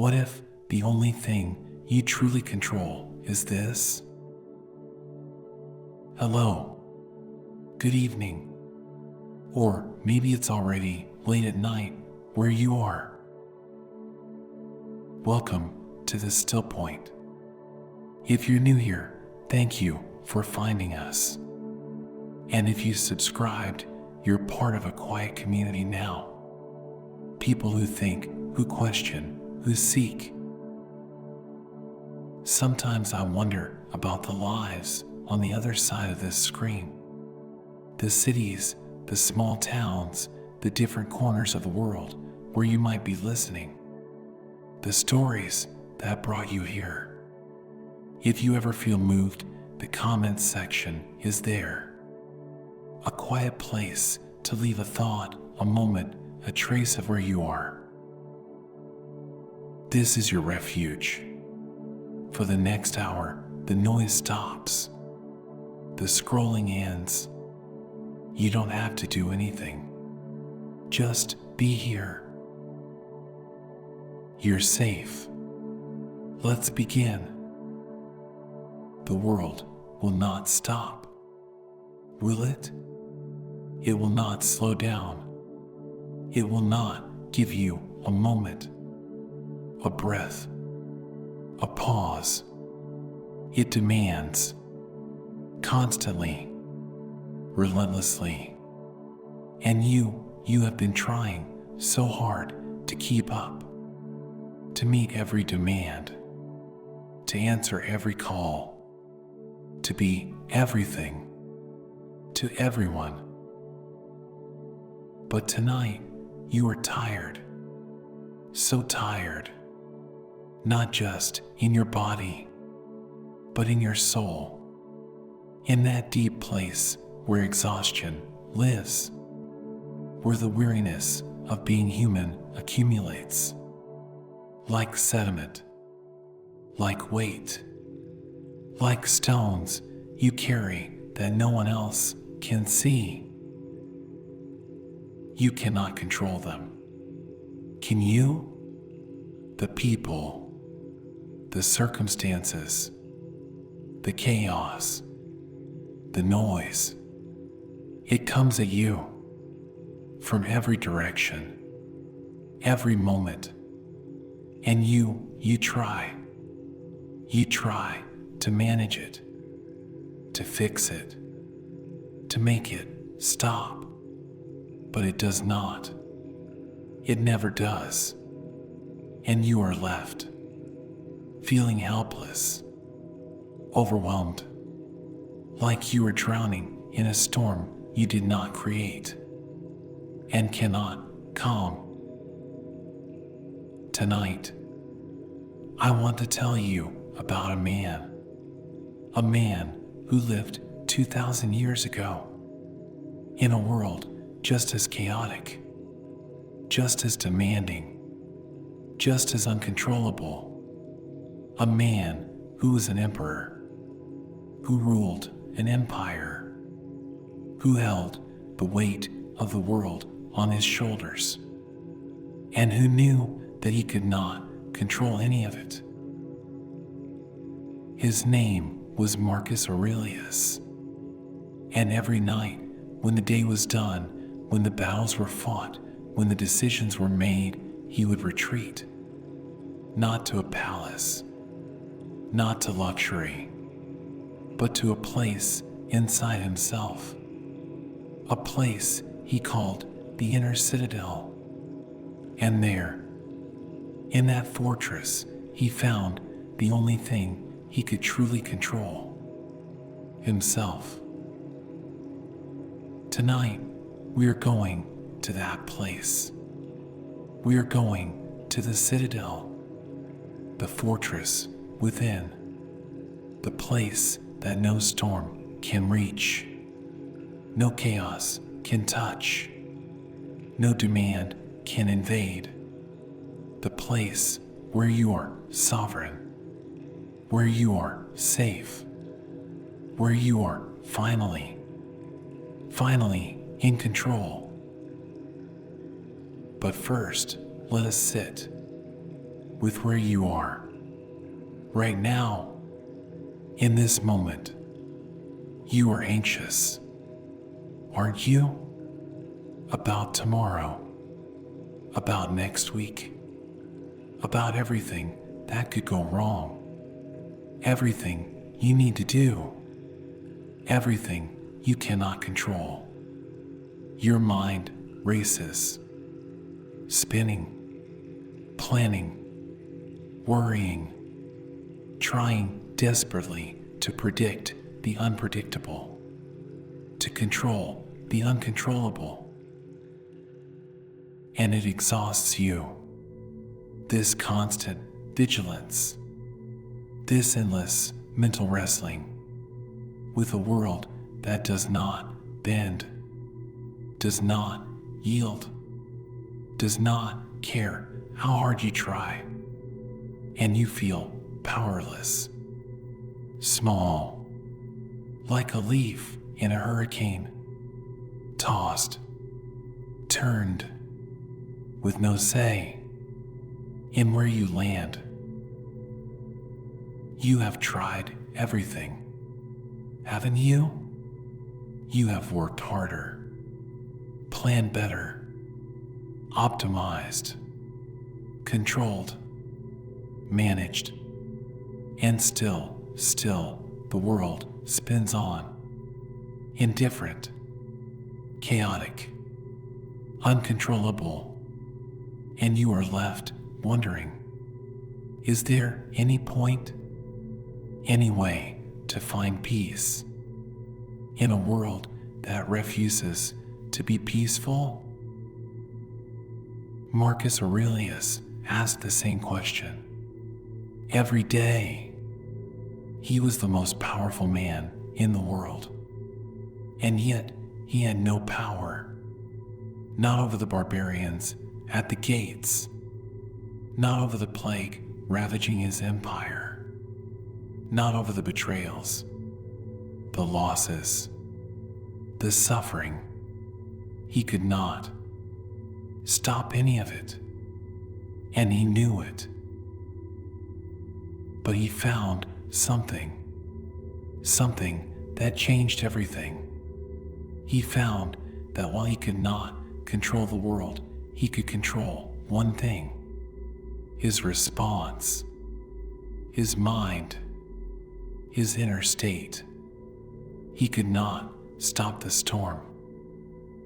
What if the only thing you truly control is this? Hello, good evening, or maybe it's already late at night where you are. Welcome to the Stillpoint. If you're new here, thank you for finding us. And if you subscribed, you're part of a quiet community now. People who think, who question, who seek. Sometimes I wonder about the lives on the other side of this screen. The cities, the small towns, the different corners of the world where you might be listening. The stories that brought you here. If you ever feel moved, the comments section is there. A quiet place to leave a thought, a moment, a trace of where you are. This is your refuge. For the next hour, the noise stops. The scrolling ends. You don't have to do anything. Just be here. You're safe. Let's begin. The world will not stop. Will it? It will not slow down. It will not give you a moment, a breath, a pause. It demands constantly, relentlessly. And you have been trying so hard to keep up, to meet every demand, to answer every call, to be everything to everyone. But tonight, you are tired, so tired, not just in your body, but in your soul, in that deep place where exhaustion lives, where the weariness of being human accumulates, like sediment, like weight, like stones you carry that no one else can see. You cannot control them. Can you? The people, the circumstances, the chaos, the noise. It comes at you from every direction, every moment. And you try to manage it, to fix it, to make it stop. But it does not. It never does. And you are left feeling helpless, overwhelmed, like you are drowning in a storm you did not create and cannot calm. Tonight, I want to tell you about a man who lived 2,000 years ago in a world just as chaotic, just as demanding, just as uncontrollable. A man who was an emperor, who ruled an empire, who held the weight of the world on his shoulders, and who knew that he could not control any of it. His name was Marcus Aurelius. And every night, when the day was done, when the battles were fought, when the decisions were made, he would retreat. Not to a palace, not to luxury, but to a place inside himself. A place he called the Inner Citadel. And there, in that fortress, he found the only thing he could truly control: himself. Tonight, we are going to that place. We are going to the citadel, the fortress within, the place that no storm can reach, no chaos can touch, no demand can invade, the place where you are sovereign, where you are safe, where you are finally in control. But first, let us sit. with where you are, right now, in this moment. You are anxious, aren't you? About tomorrow, about next week, about everything that could go wrong, everything you need to do, everything you cannot control. Your mind races, spinning, planning, worrying, trying desperately to predict the unpredictable, to control the uncontrollable. And it exhausts you. This constant vigilance, this endless mental wrestling with a world that does not bend, does not yield, does not care how hard you try, and you feel powerless, small, like a leaf in a hurricane, tossed, turned, with no say in where you land. You have tried everything, haven't you? You have worked harder, planned better, optimized, controlled, managed, and still the world spins on, indifferent, chaotic, uncontrollable, and you are left wondering, is there any point, any way to find peace in a world that refuses to be peaceful? Marcus Aurelius asked the same question. Every day, he was the most powerful man in the world, and yet he had no power, not over the barbarians at the gates, not over the plague ravaging his empire, not over the betrayals, the losses, the suffering. He could not stop any of it, and he knew it. But he found something that changed everything. He found that while he could not control the world, he could control one thing: his response, his mind, his inner state. He could not stop the storm,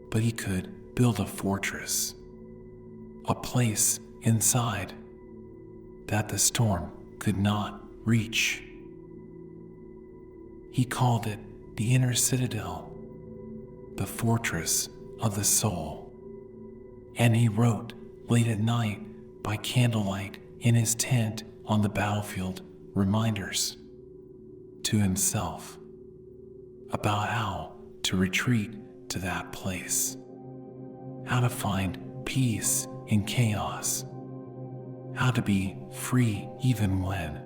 but he could build a fortress, a place inside that the storm could not reach. He called it the Inner Citadel, the fortress of the soul. And he wrote late at night by candlelight in his tent on the battlefield reminders to himself about how to retreat to that place, how to find peace in chaos, how to be free even when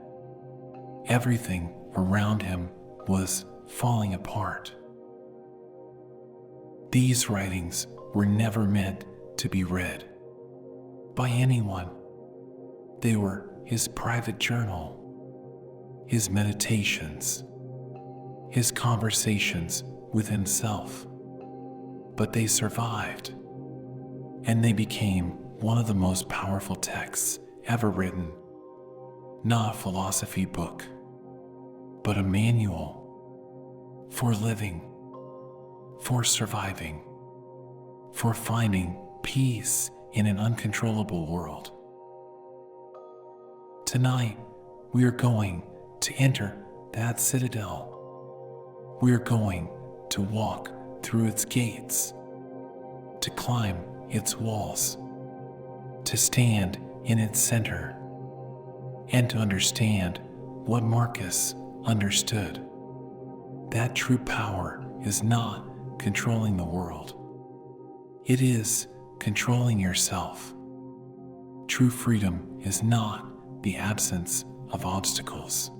everything around him was falling apart. These writings were never meant to be read by anyone. They were his private journal, his meditations, his conversations with himself. But they survived, and they became one of the most powerful texts ever written. Not a philosophy book, but a manual for living, for surviving, for finding peace in an uncontrollable world. Tonight, we are going to enter that citadel. We are going to walk through its gates, to climb its walls, to stand in its center, and to understand what Marcus understood: that true power is not controlling the world. It is controlling yourself. True freedom is not the absence of obstacles.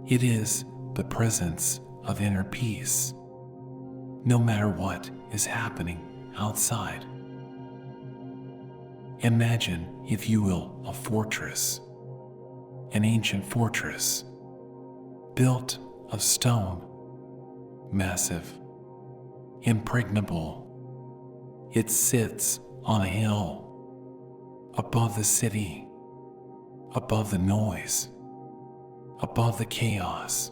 It is the presence of inner peace, no matter what is happening outside. Imagine, if you will, a fortress, an ancient fortress, built of stone, massive, impregnable. It sits on a hill, above the city, above the noise, above the chaos.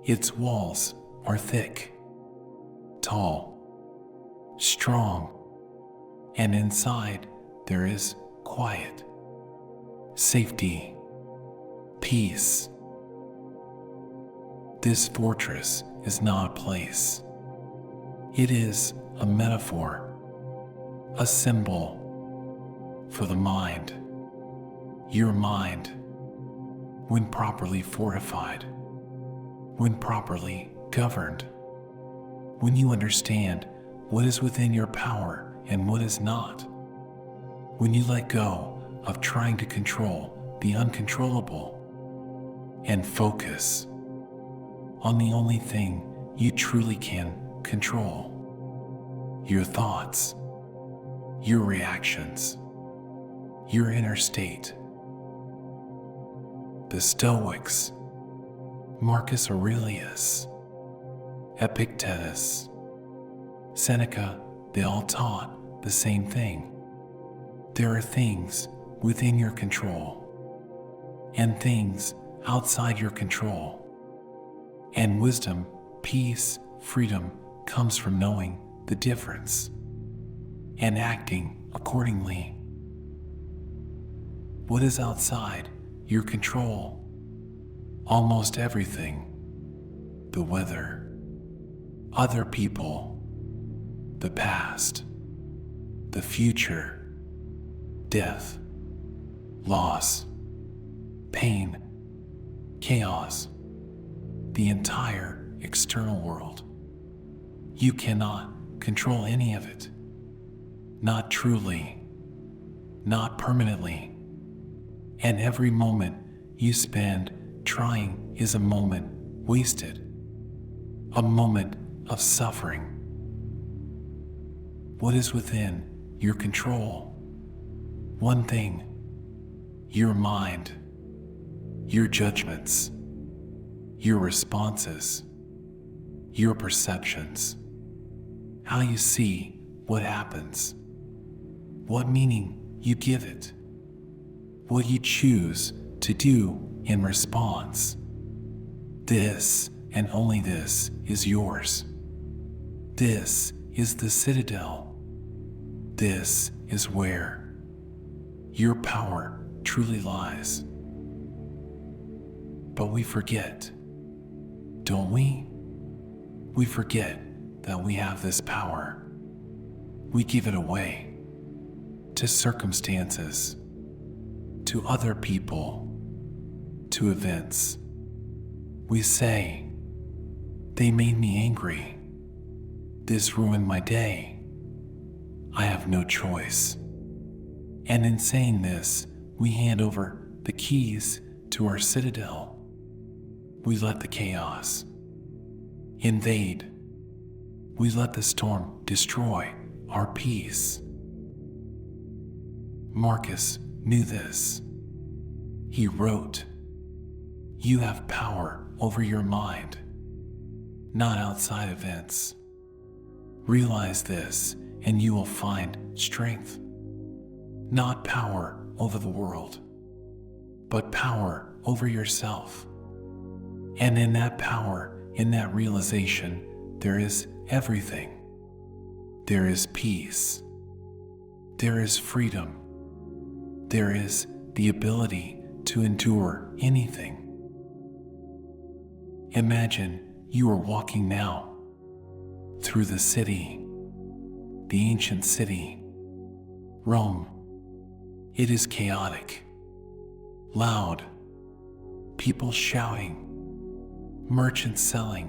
Its walls are thick, tall, strong, and inside there is quiet, safety, peace. This fortress is not a place. It is a metaphor, a symbol for the mind. Your mind, when properly fortified, when properly governed, when you understand what is within your power and what is not, when you let go of trying to control the uncontrollable and focus on the only thing you truly can control, your thoughts, your reactions, your inner state. The Stoics, Marcus Aurelius, Epictetus, Seneca, they all taught the same thing. There are things within your control and things outside your control. And wisdom, peace, freedom comes from knowing the difference and acting accordingly. What is outside your control? Almost everything. The weather, other people, the past, the future, death, loss, pain, chaos, the entire external world. You cannot control any of it. Not truly, not permanently. And every moment you spend trying is a moment wasted, a moment of suffering. What is within your control? One thing: your mind, your judgments, your responses, your perceptions, how you see what happens, what meaning you give it, what you choose to do in response. This and only this is yours. This is the citadel. This is where your power truly lies. But we forget, don't we? We forget that we have this power. We give it away to circumstances, to other people, to events. We say, they made me angry. This ruined my day. I have no choice. And in saying this, we hand over the keys to our citadel. We let the chaos invade. We let the storm destroy our peace. Marcus knew this. He wrote, "You have power over your mind, not outside events. Realize this, and you will find strength. Not power over the world, but power over yourself. And in that power, in that realization, there is everything. There is peace. There is freedom. There is the ability to endure anything." Imagine you are walking now through the city, the ancient city, Rome. It is chaotic, loud, people shouting, merchants selling,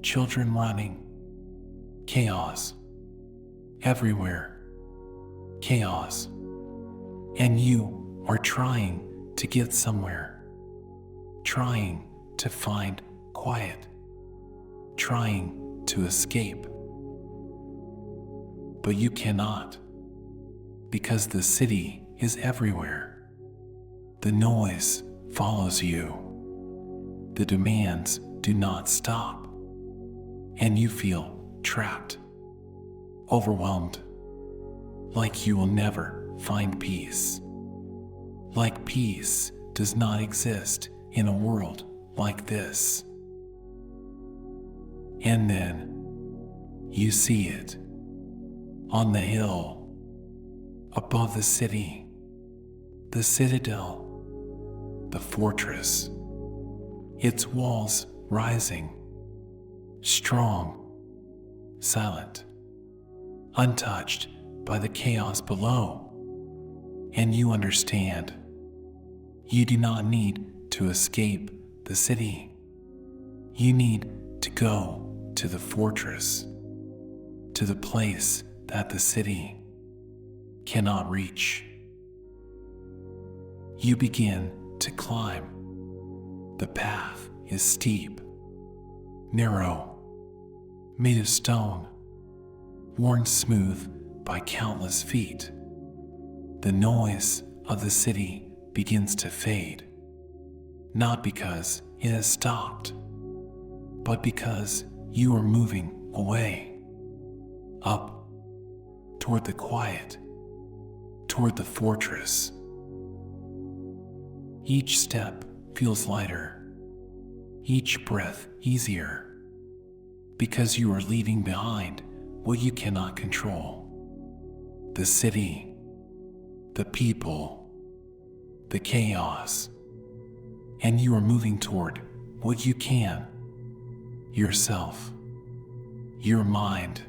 children running, chaos, everywhere, chaos. And you are trying to get somewhere, trying to find quiet, trying to escape. But you cannot. because the city is everywhere. The noise follows you. The demands do not stop. And you feel trapped, overwhelmed, like you will never find peace. Like peace does not exist in a world like this. And then you see it on the hill above the city, the citadel, the fortress, its walls rising, strong, silent, untouched by the chaos below. And you understand, you do not need to escape the city. You need to go to the fortress, to the place that the city cannot reach. You begin to climb. The path is steep, narrow, made of stone, worn smooth by countless feet. The noise of the city begins to fade, not because it has stopped, but because you are moving away, up, toward the quiet, toward the fortress. Each step feels lighter, each breath easier, because you are leaving behind what you cannot control. The city, the people, the chaos, and you are moving toward what you can, yourself, your mind,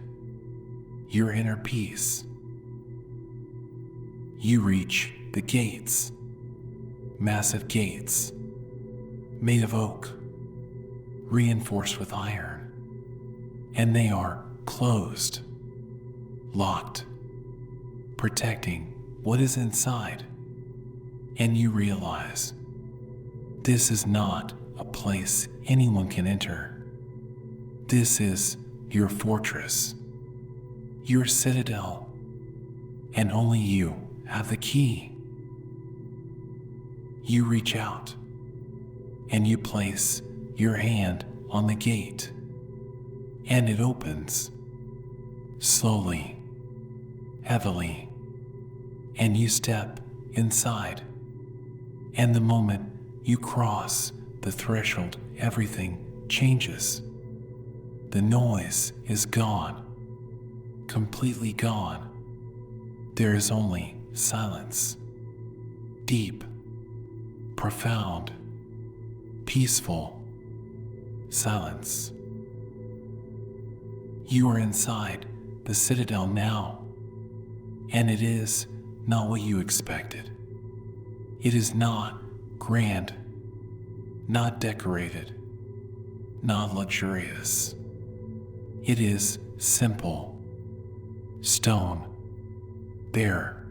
your inner peace. You reach the gates, massive gates, made of oak, reinforced with iron, and they are closed, locked, protecting what is inside. And you realize this is not a place anyone can enter. This is your fortress, your citadel, and only you have the key. You reach out and you place your hand on the gate, and it opens slowly, heavily, and you step inside. And the moment you cross the threshold, everything changes. The noise is gone, completely gone. There is only silence, deep, profound, peaceful silence. You are inside the citadel now, and it is not what you expected. It is not grand, not decorated, not luxurious. It is simple, stone, bare,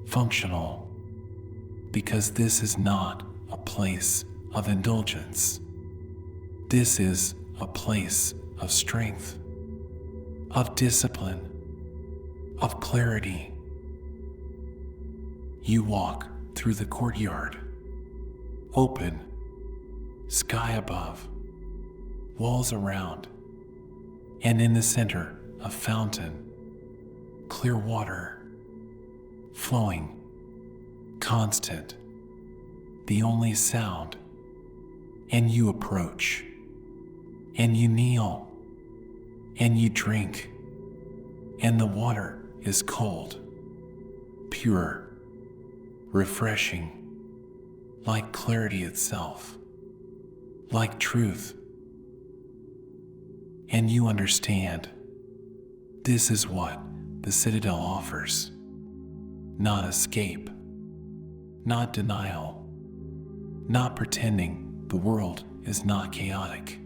functional, because this is not a place of indulgence. This is a place of strength, of discipline, of clarity. You walk through the courtyard, open, sky above, walls around, and in the center a fountain, clear water, flowing, constant, the only sound. And you approach, and you kneel, and you drink, and the water is cold, pure, refreshing, like clarity itself, like truth. And you understand, this is what the Citadel offers. Not escape, not denial, not pretending the world is not chaotic,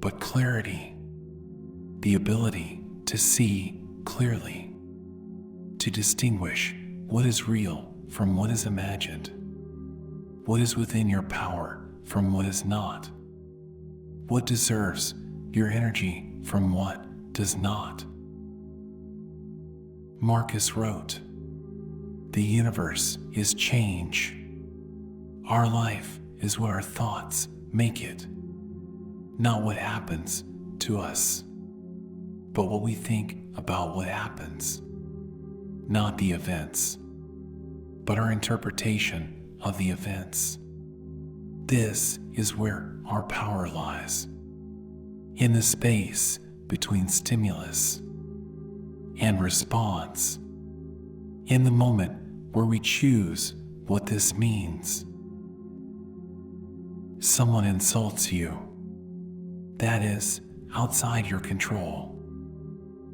but clarity, the ability to see clearly, to distinguish what is real from what is imagined, what is within your power from what is not, what deserves your energy from what does not. Marcus wrote, "The universe is change. Our life is what our thoughts make it, not what happens to us, but what we think about what happens. Not the events, but our interpretation of the events. This is where our power lies, in the space between stimulus and response, in the moment where we choose what this means. Someone insults you. That is outside your control.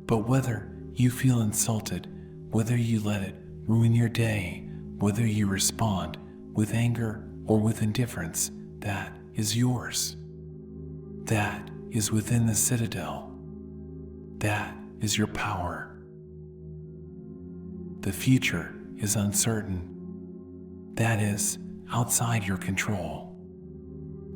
But whether you feel insulted, whether you let it ruin your day, whether you respond with anger or with indifference, that is yours. That is within the citadel. That is your power. The future is uncertain. That is outside your control.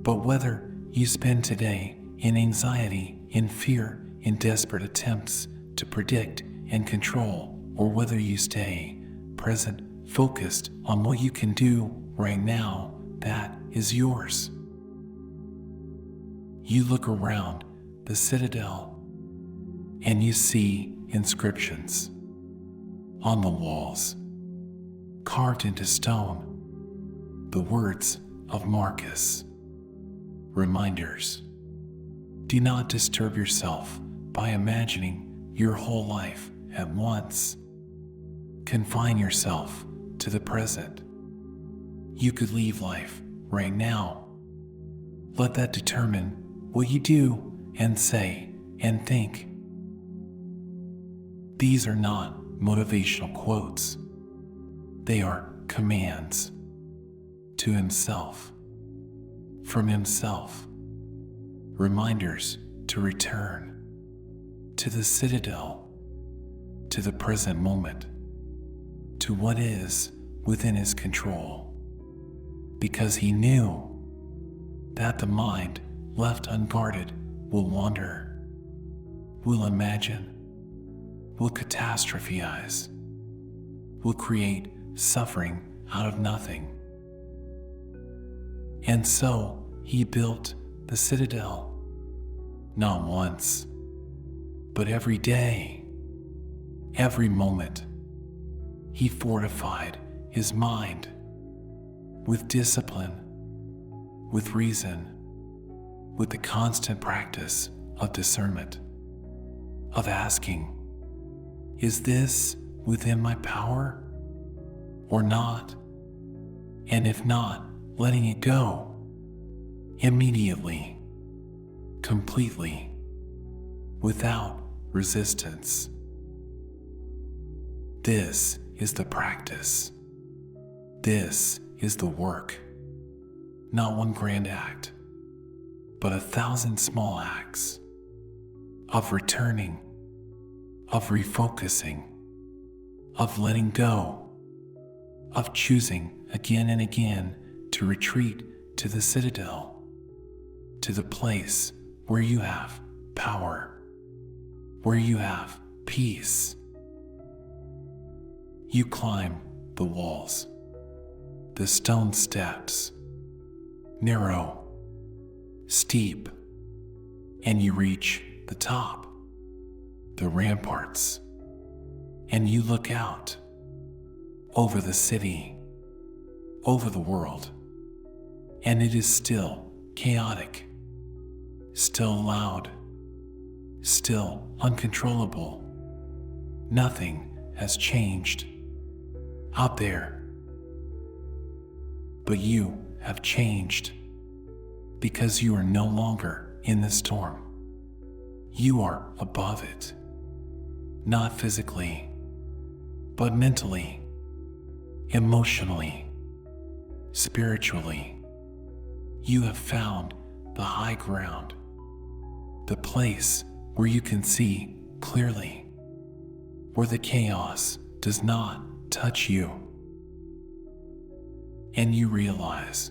But whether you spend today in anxiety, in fear, in desperate attempts to predict and control, or whether you stay present, focused on what you can do right now, that is yours. You look around the citadel and you see inscriptions on the walls, carved into stone, the words of Marcus. Reminders. Do not disturb yourself by imagining your whole life at once. Confine yourself to the present. You could leave life right now. Let that determine what you do and say and think. These are not motivational quotes. They are commands to himself, from himself, reminders to return to the citadel, to the present moment, to what is within his control, because he knew that the mind left unguarded will wander, will imagine, will catastrophize, will create suffering out of nothing. And so he built the citadel, not once, but every day, every moment. He fortified his mind with discipline, with reason, with the constant practice of discernment, of asking, is this within my power or not? And if not, letting it go immediately, completely, without resistance. This is the practice. This is the work. Not one grand act, but 1,000 small acts of returning, of refocusing, of letting go, of choosing again and again to retreat to the citadel, to the place where you have power, where you have peace. You climb the walls, the stone steps, narrow, steep, and you reach the top, the ramparts, and you look out over the city, over the world, and it is still chaotic, still loud, still uncontrollable. Nothing has changed out there, but you have changed because you are no longer in the storm. You are above it, not physically, but mentally, emotionally, spiritually. You have found the high ground, the place where you can see clearly, where the chaos does not touch you. And you realize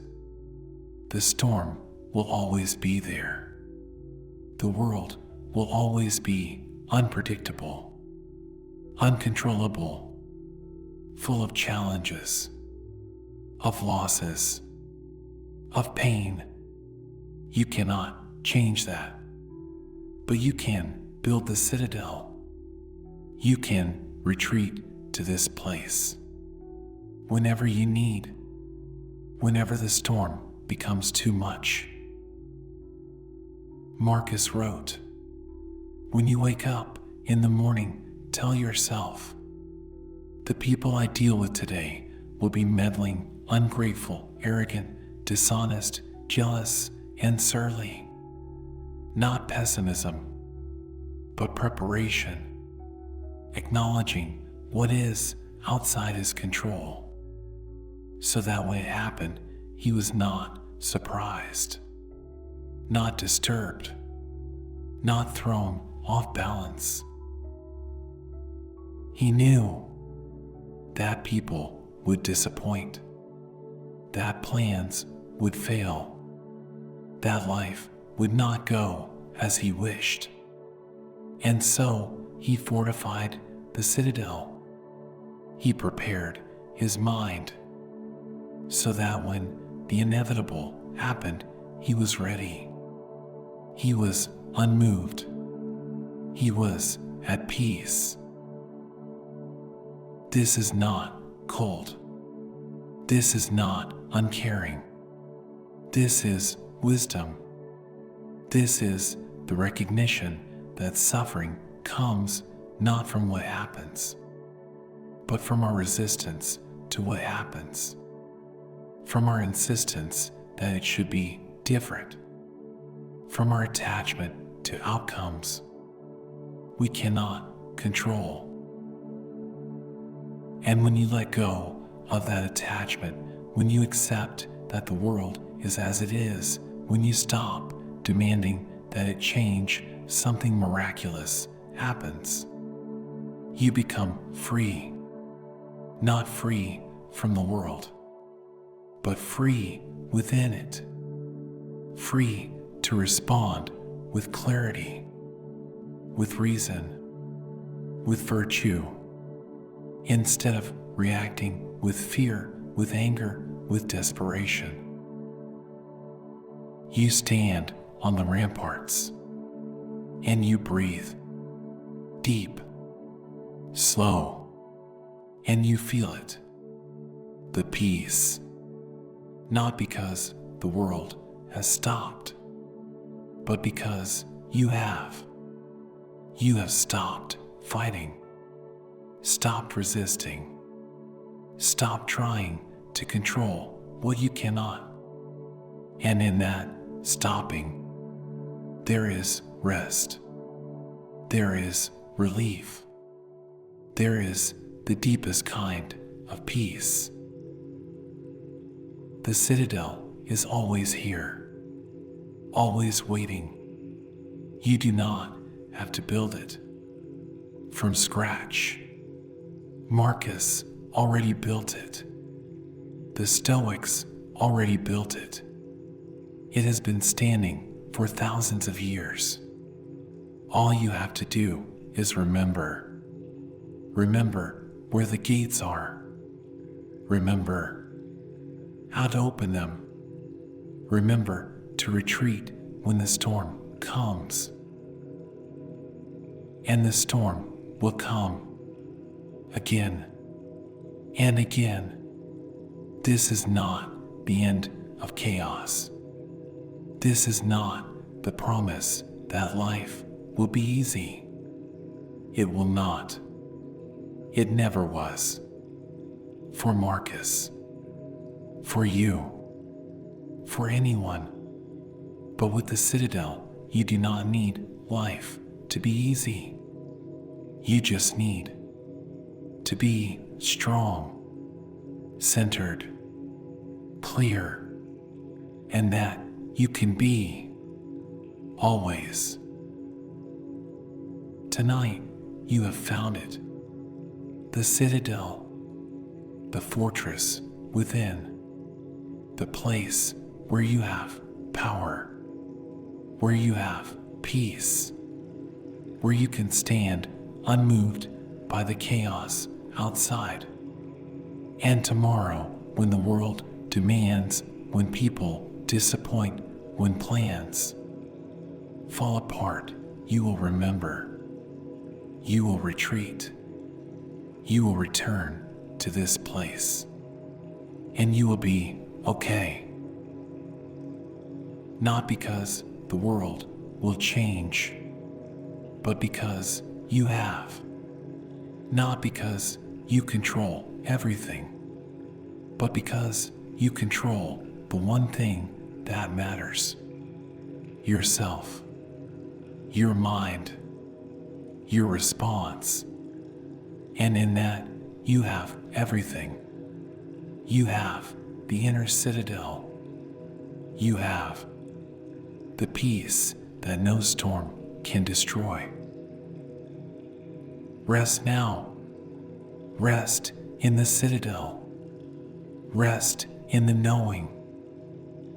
the storm will always be there. The world will always be unpredictable, uncontrollable, full of challenges, of losses, of pain. You cannot change that, but you can build the citadel. You can retreat to this place whenever you need, whenever the storm becomes too much. Marcus wrote, "When you wake up in the morning, tell yourself, the people I deal with today will be meddling, ungrateful, arrogant, dishonest, jealous, and surly." Not pessimism, but preparation, acknowledging what is outside his control, so that when it happened, he was not surprised, not disturbed, not thrown off balance. He knew that people would disappoint, that plans would fail, that life would not go as he wished. And so he fortified the citadel. He prepared his mind so that when the inevitable happened, he was ready. He was unmoved. He was at peace. This is not cold. This is not uncaring. This is wisdom. This is the recognition that suffering comes not from what happens, but from our resistance to what happens, from our insistence that it should be different, from our attachment to outcomes we cannot control. And when you let go of that attachment, when you accept that the world is as it is, when you stop demanding that it change, something miraculous happens. You become free, not free from the world, but free within it, free to respond with clarity, with reason, with virtue, instead of reacting with fear, with anger, with desperation. You stand on the ramparts, and you breathe deep, slow, and you feel it, the peace, not because the world has stopped, but because you have. You have stopped fighting, stopped resisting, stopped trying to control what you cannot. And in that stopping, there is rest. There is relief. There is the deepest kind of peace. The citadel is always here, always waiting. You do not have to build it from scratch. Marcus already built it. The Stoics already built it. It has been standing for thousands of years. All you have to do is remember. Remember where the gates are. Remember how to open them. Remember to retreat when the storm comes. And the storm will come again and again. This is not the end of chaos. This is not the promise that life will be easy. It will not. It never was. For Marcus, for you, for anyone. But with the citadel, you do not need life to be easy. You just need to be strong, centered, clear, and that you can be always. Tonight, you have found it. The citadel, the fortress within, the place where you have power, where you have peace, where you can stand unmoved by the chaos outside. And tomorrow, when the world demands, when people disappoint, when plans fall apart, you will remember. You will retreat. You will return to this place. And you will be okay. Not because the world will change, but because you have. Not because you control everything, but because you control the one thing that matters. Yourself, your mind, your response. And in that, you have everything. You have the inner citadel. You have the peace that no storm can destroy. Rest now. Rest in the citadel. Rest in the knowing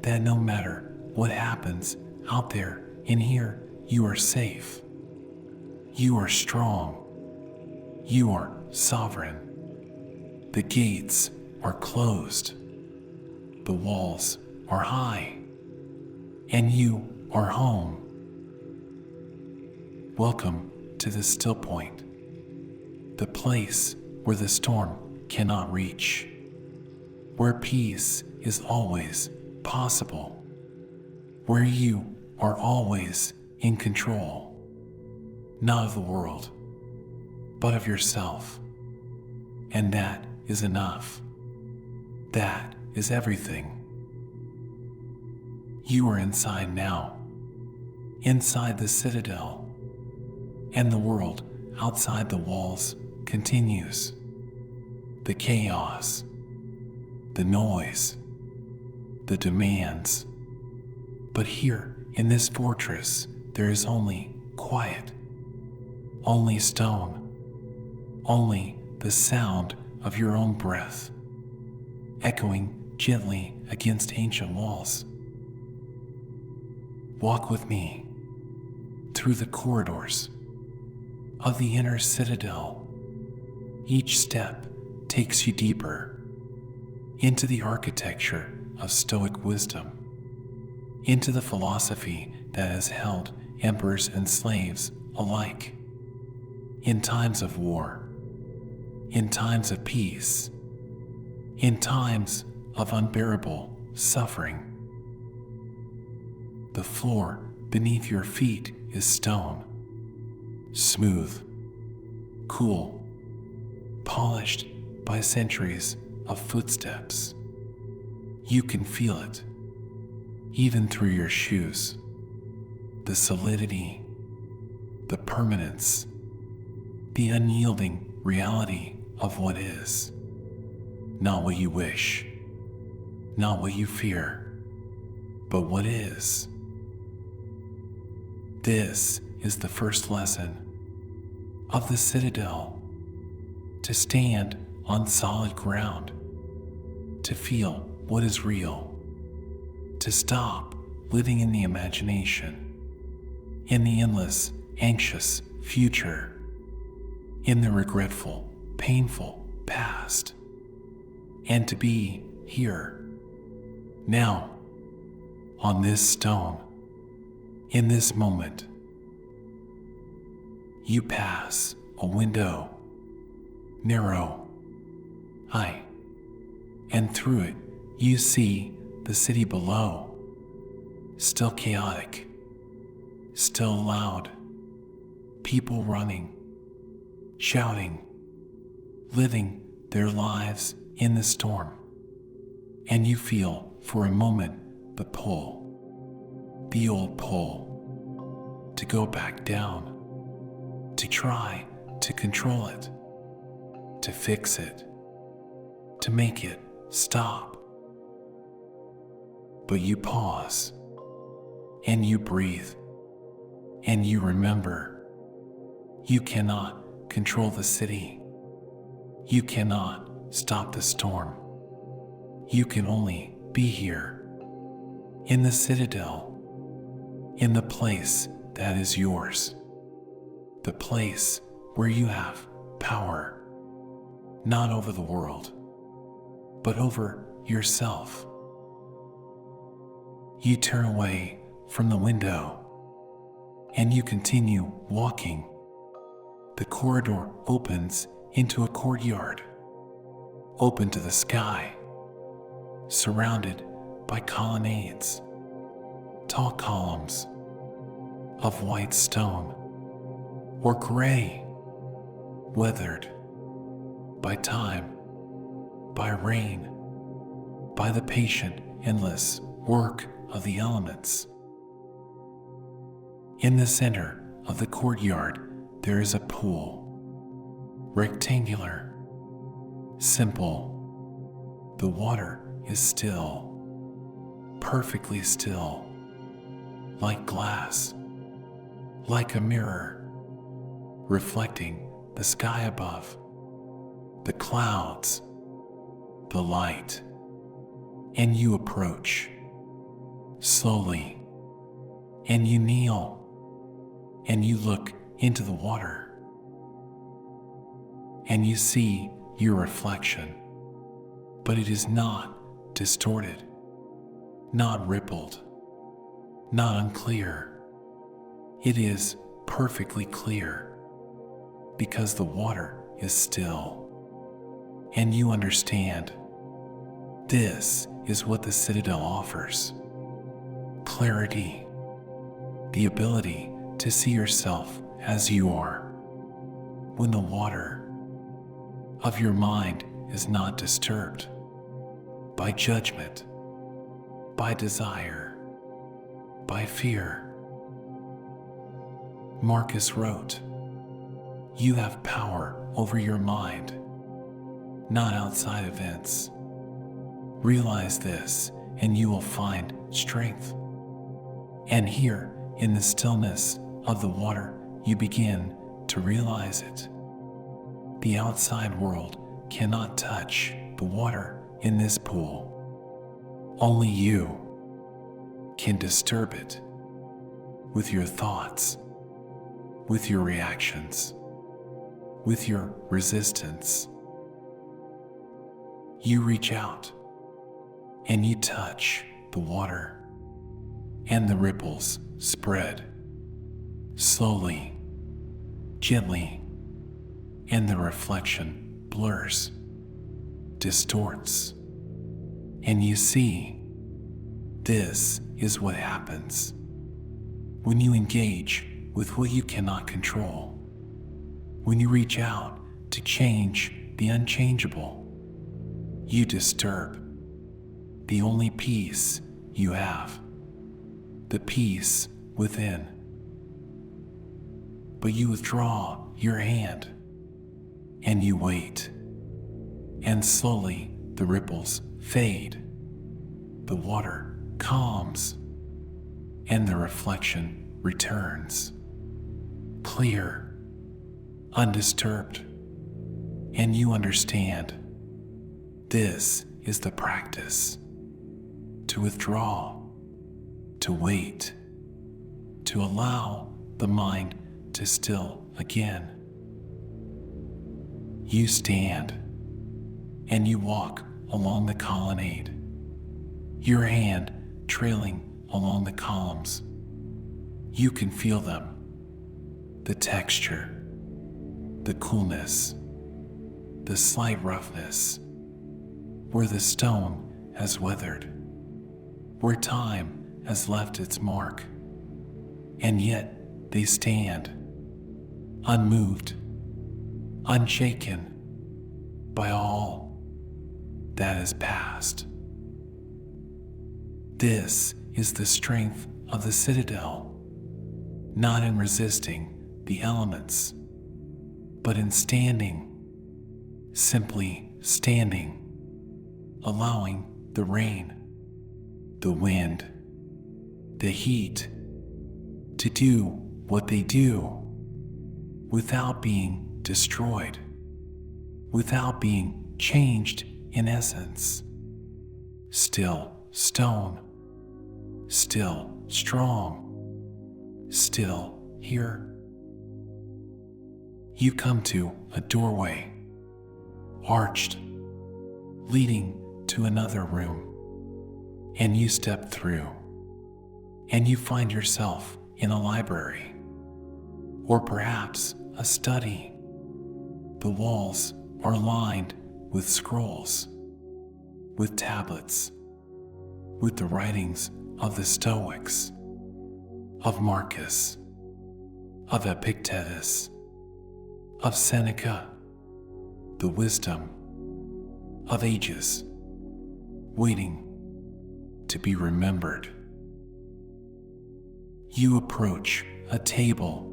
that no matter what happens out there, in here, you are safe. You are strong. You are sovereign. The gates are closed. The walls are high. And you are home. Welcome to the Stillpoint, the place where the storm cannot reach, where peace is always possible, where you are always in control, not of the world, but of yourself. And that is enough. That is everything. You are inside now, inside the citadel, and the world outside the walls continues. The chaos, the noise, the demands. But here in this fortress, there is only quiet, only stone, only the sound of your own breath, echoing gently against ancient walls. Walk with me through the corridors of the inner citadel. Each step takes you deeper into the architecture of Stoic wisdom, into the philosophy that has held emperors and slaves alike in times of war, in times of peace, in times of unbearable suffering. The floor beneath your feet is stone, smooth, cool, polished by centuries of footsteps. You can feel it, even through your shoes. The solidity, the permanence, the unyielding reality of what is. Not what you wish, not what you fear, but what is. This is the first lesson of the citadel: to stand on solid ground, to feel what is real, to stop living in the imagination, in the endless, anxious future, in the regretful, painful past, and to be here, now, on this stone, in this moment. You pass a window, narrow, high, and through it you see the city below, still chaotic, still loud, people running, shouting, living their lives in the storm. And you feel for a moment the pull, the old pull, to go back down, to try to control it, to fix it, to make it stop. But you pause, and you breathe, and you remember. You cannot control the city. You cannot stop the storm. You can only be here, in the citadel, in the place that is yours, the place where you have power, not over the world, but over yourself. You turn away from the window and you continue walking. The corridor opens into a courtyard, open to the sky, surrounded by colonnades, tall columns of white stone or gray, weathered by time, by rain, by the patient, endless work of the elements. In the center of the courtyard, there is a pool, rectangular, simple. The water is still, perfectly still, like glass, like a mirror, reflecting the sky above, the clouds, the light. And you approach slowly, and you kneel, and you look into the water, and you see your reflection, but it is not distorted, not rippled, not unclear. It is perfectly clear, because the water is still, and you understand. This is what the Citadel offers: clarity, the ability to see yourself as you are, when the water of your mind is not disturbed by judgment, by desire, by fear. Marcus wrote, "You have power over your mind, not outside events. Realize this, and you will find strength." And here, in the stillness of the water, you begin to realize it. The outside world cannot touch the water in this pool. Only you can disturb it with your thoughts, with your reactions, with your resistance. You reach out and you touch the water, and the ripples spread slowly, gently, and the reflection blurs, distorts, and you see. This is what happens when you engage with what you cannot control, when you reach out to change the unchangeable. You disturb the only peace you have, the peace within. But you withdraw your hand and you wait, and slowly the ripples fade, the water calms, and the reflection returns, clear, undisturbed, and you understand. This is the practice: to withdraw, to wait, to allow the mind to still again. You stand and you walk along the colonnade, your hand trailing along the columns. You can feel them, the texture, the coolness, the slight roughness, where the stone has weathered, where time has left its mark, and yet they stand, unmoved, unshaken by all that is past. This is the strength of the Citadel, not in resisting the elements, but in standing, simply standing, allowing the rain, the wind, the heat to do what they do without being destroyed, without being changed in essence. Still stone, still strong, still here. You come to a doorway, arched, leading to another room, and you step through, and you find yourself in a library, or perhaps a study. The walls are lined with scrolls, with tablets, with the writings of the Stoics, of Marcus, of Epictetus, of Seneca, the wisdom of ages, waiting to be remembered. You approach a table,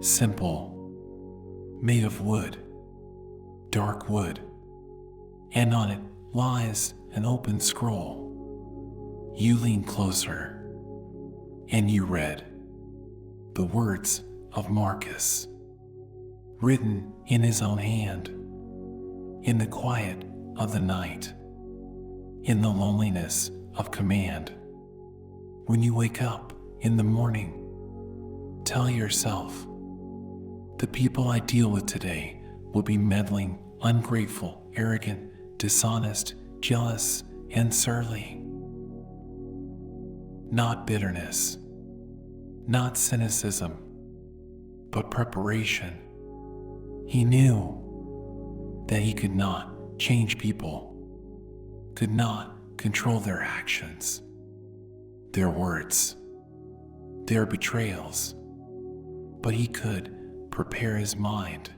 simple, made of wood, dark wood, and on it lies an open scroll. You lean closer, and you read the words of Marcus, written in his own hand, in the quiet of the night, in the loneliness of command. When you wake up in the morning, tell yourself, the people I deal with today will be meddling, ungrateful, arrogant, dishonest, jealous, and surly. Not bitterness, not cynicism, but preparation. He knew that he could not change people, could not control their actions, their words, their betrayals, but he could prepare his mind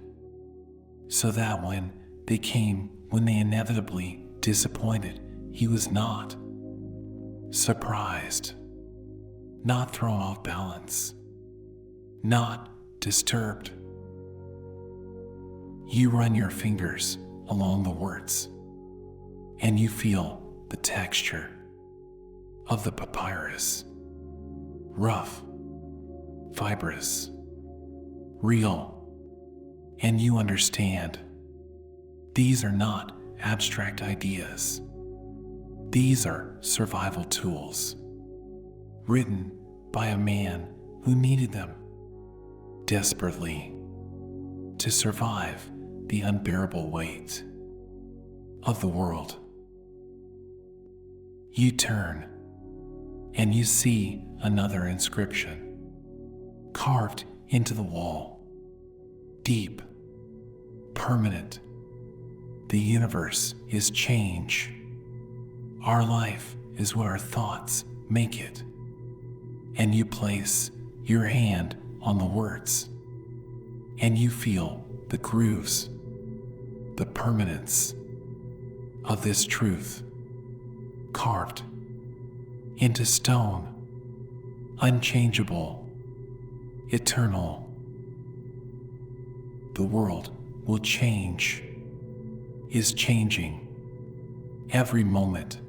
so that when they inevitably disappointed, he was not surprised, not thrown off balance, not disturbed. You run your fingers along the words, and you feel the texture of the papyrus, rough, fibrous, real, and you understand these are not abstract ideas. These are survival tools, written by a man who needed them desperately to survive the unbearable weight of the world. You turn and you see another inscription carved into the wall, deep, permanent. The universe is change. Our life is what our thoughts make it. And you place your hand on the words, and you feel the grooves, the permanence of this truth carved into stone, unchangeable, eternal. The world will change, is changing every moment,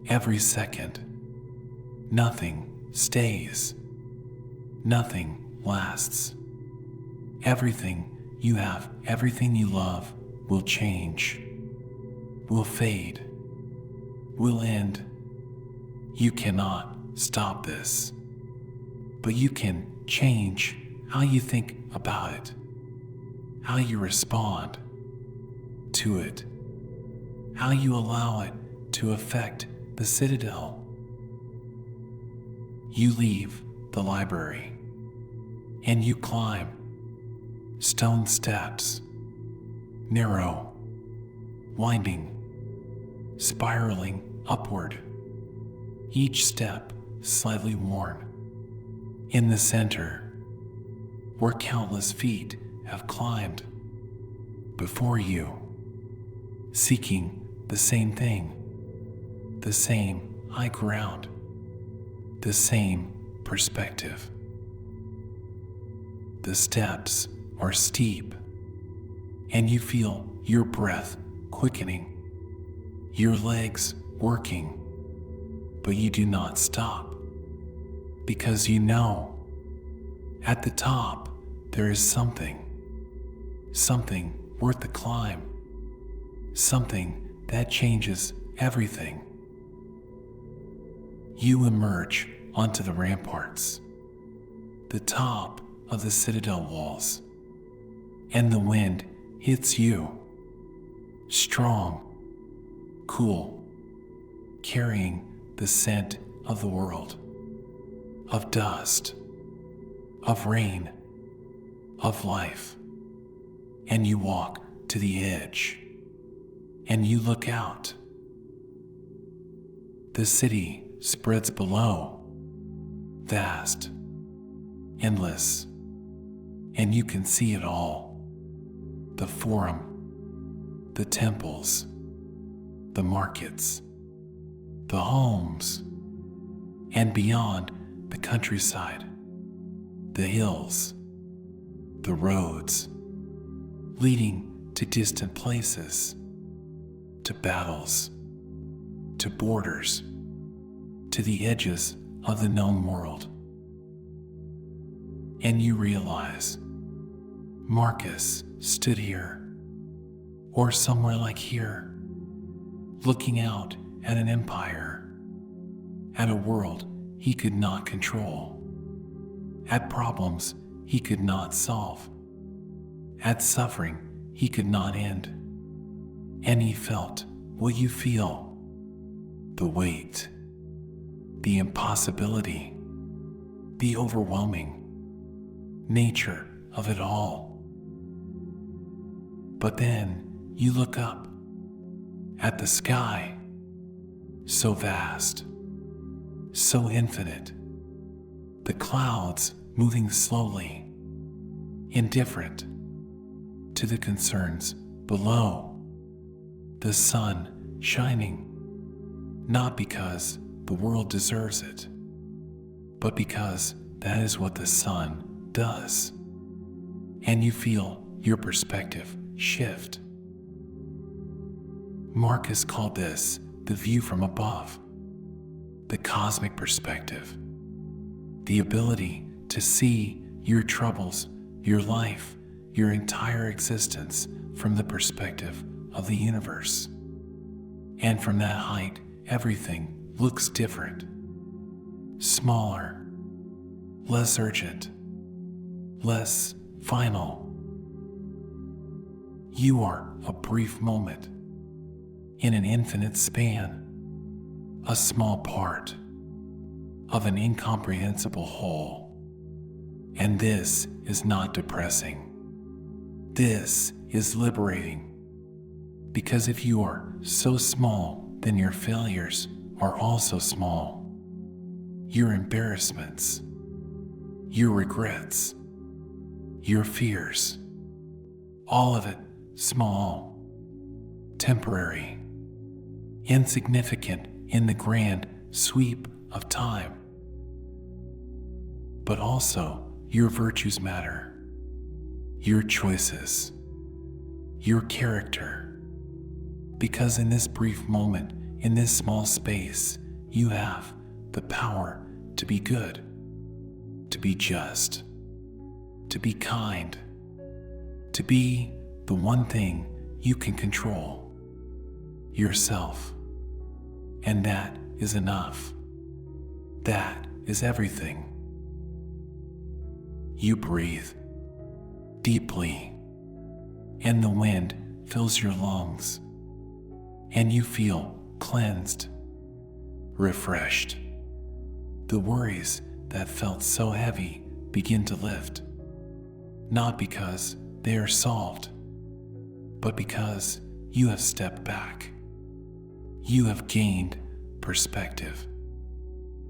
every second. Nothing stays, nothing lasts. Everything you have, everything you love will change, will fade, will end. You cannot stop this, but you can change how you think about it, how you respond to it, how you allow it to affect the citadel. You leave the library and you climb stone steps, narrow, winding, spiraling upward, each step slightly worn. In the center, where countless feet have climbed before you, seeking the same thing, the same high ground, the same perspective. The steps are steep, and you feel your breath quickening, your legs working, but you do not stop, because you know at the top there is something worth the climb, something that changes everything. You emerge onto the ramparts, the top of the citadel walls, and the wind hits you. Strong, cool, carrying the scent of the world, of dust, of rain, of life. And you walk to the edge, and you look out. The city spreads below, vast, endless, and you can see it all. The forum, the temples, the markets, the homes, and beyond the countryside, the hills, the roads, leading to distant places, to battles, to borders, to the edges of the known world. And you realize Marcus stood here, or somewhere like here, looking out at an empire, at a world he could not control, at problems he could not solve, at suffering he could not end. And he felt what you feel, the weight, the impossibility, the overwhelming nature of it all. But then you look up at the sky, so vast, so infinite, the clouds moving slowly, indifferent to the concerns below, the sun shining, not because the world deserves it, but because that is what the sun does. And you feel your perspective shift. Marcus called this the view from above, the cosmic perspective, the ability to see your troubles, your life, your entire existence from the perspective of the universe. And from that height, everything looks different, smaller, less urgent, less final. You are a brief moment in an infinite span, a small part of an incomprehensible whole. And this is not depressing. This is liberating. Because if you are so small, then your failures are also small. Your embarrassments, your regrets, your fears, all of it small, temporary, insignificant in the grand sweep of time. But also, your virtues matter, your choices, your character. Because in this brief moment, in this small space, you have the power to be good, to be just, to be kind, to be the one thing you can control, yourself. And that is enough. That is everything. You breathe deeply, and the wind fills your lungs, and you feel cleansed, refreshed. The worries that felt so heavy begin to lift, not because they are solved, but because you have stepped back. You have gained perspective.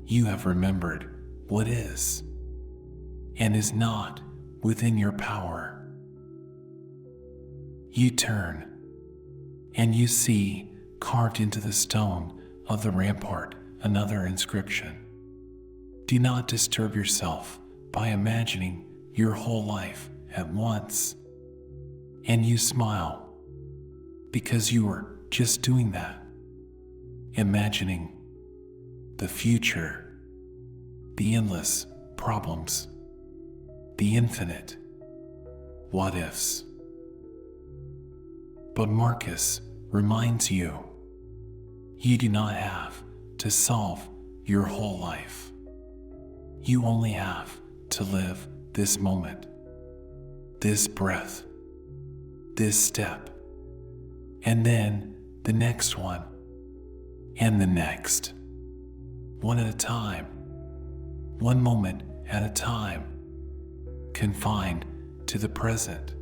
You have remembered what is and is not within your power. You turn and you see carved into the stone of the rampart another inscription. Do not disturb yourself by imagining your whole life at once. And you smile because you are just doing that, imagining the future, the endless problems, the infinite what ifs. But Marcus reminds you, you do not have to solve your whole life. You only have to live this moment, this breath, this step, and then the next one, and the next, one at a time, one moment at a time, confined to the present,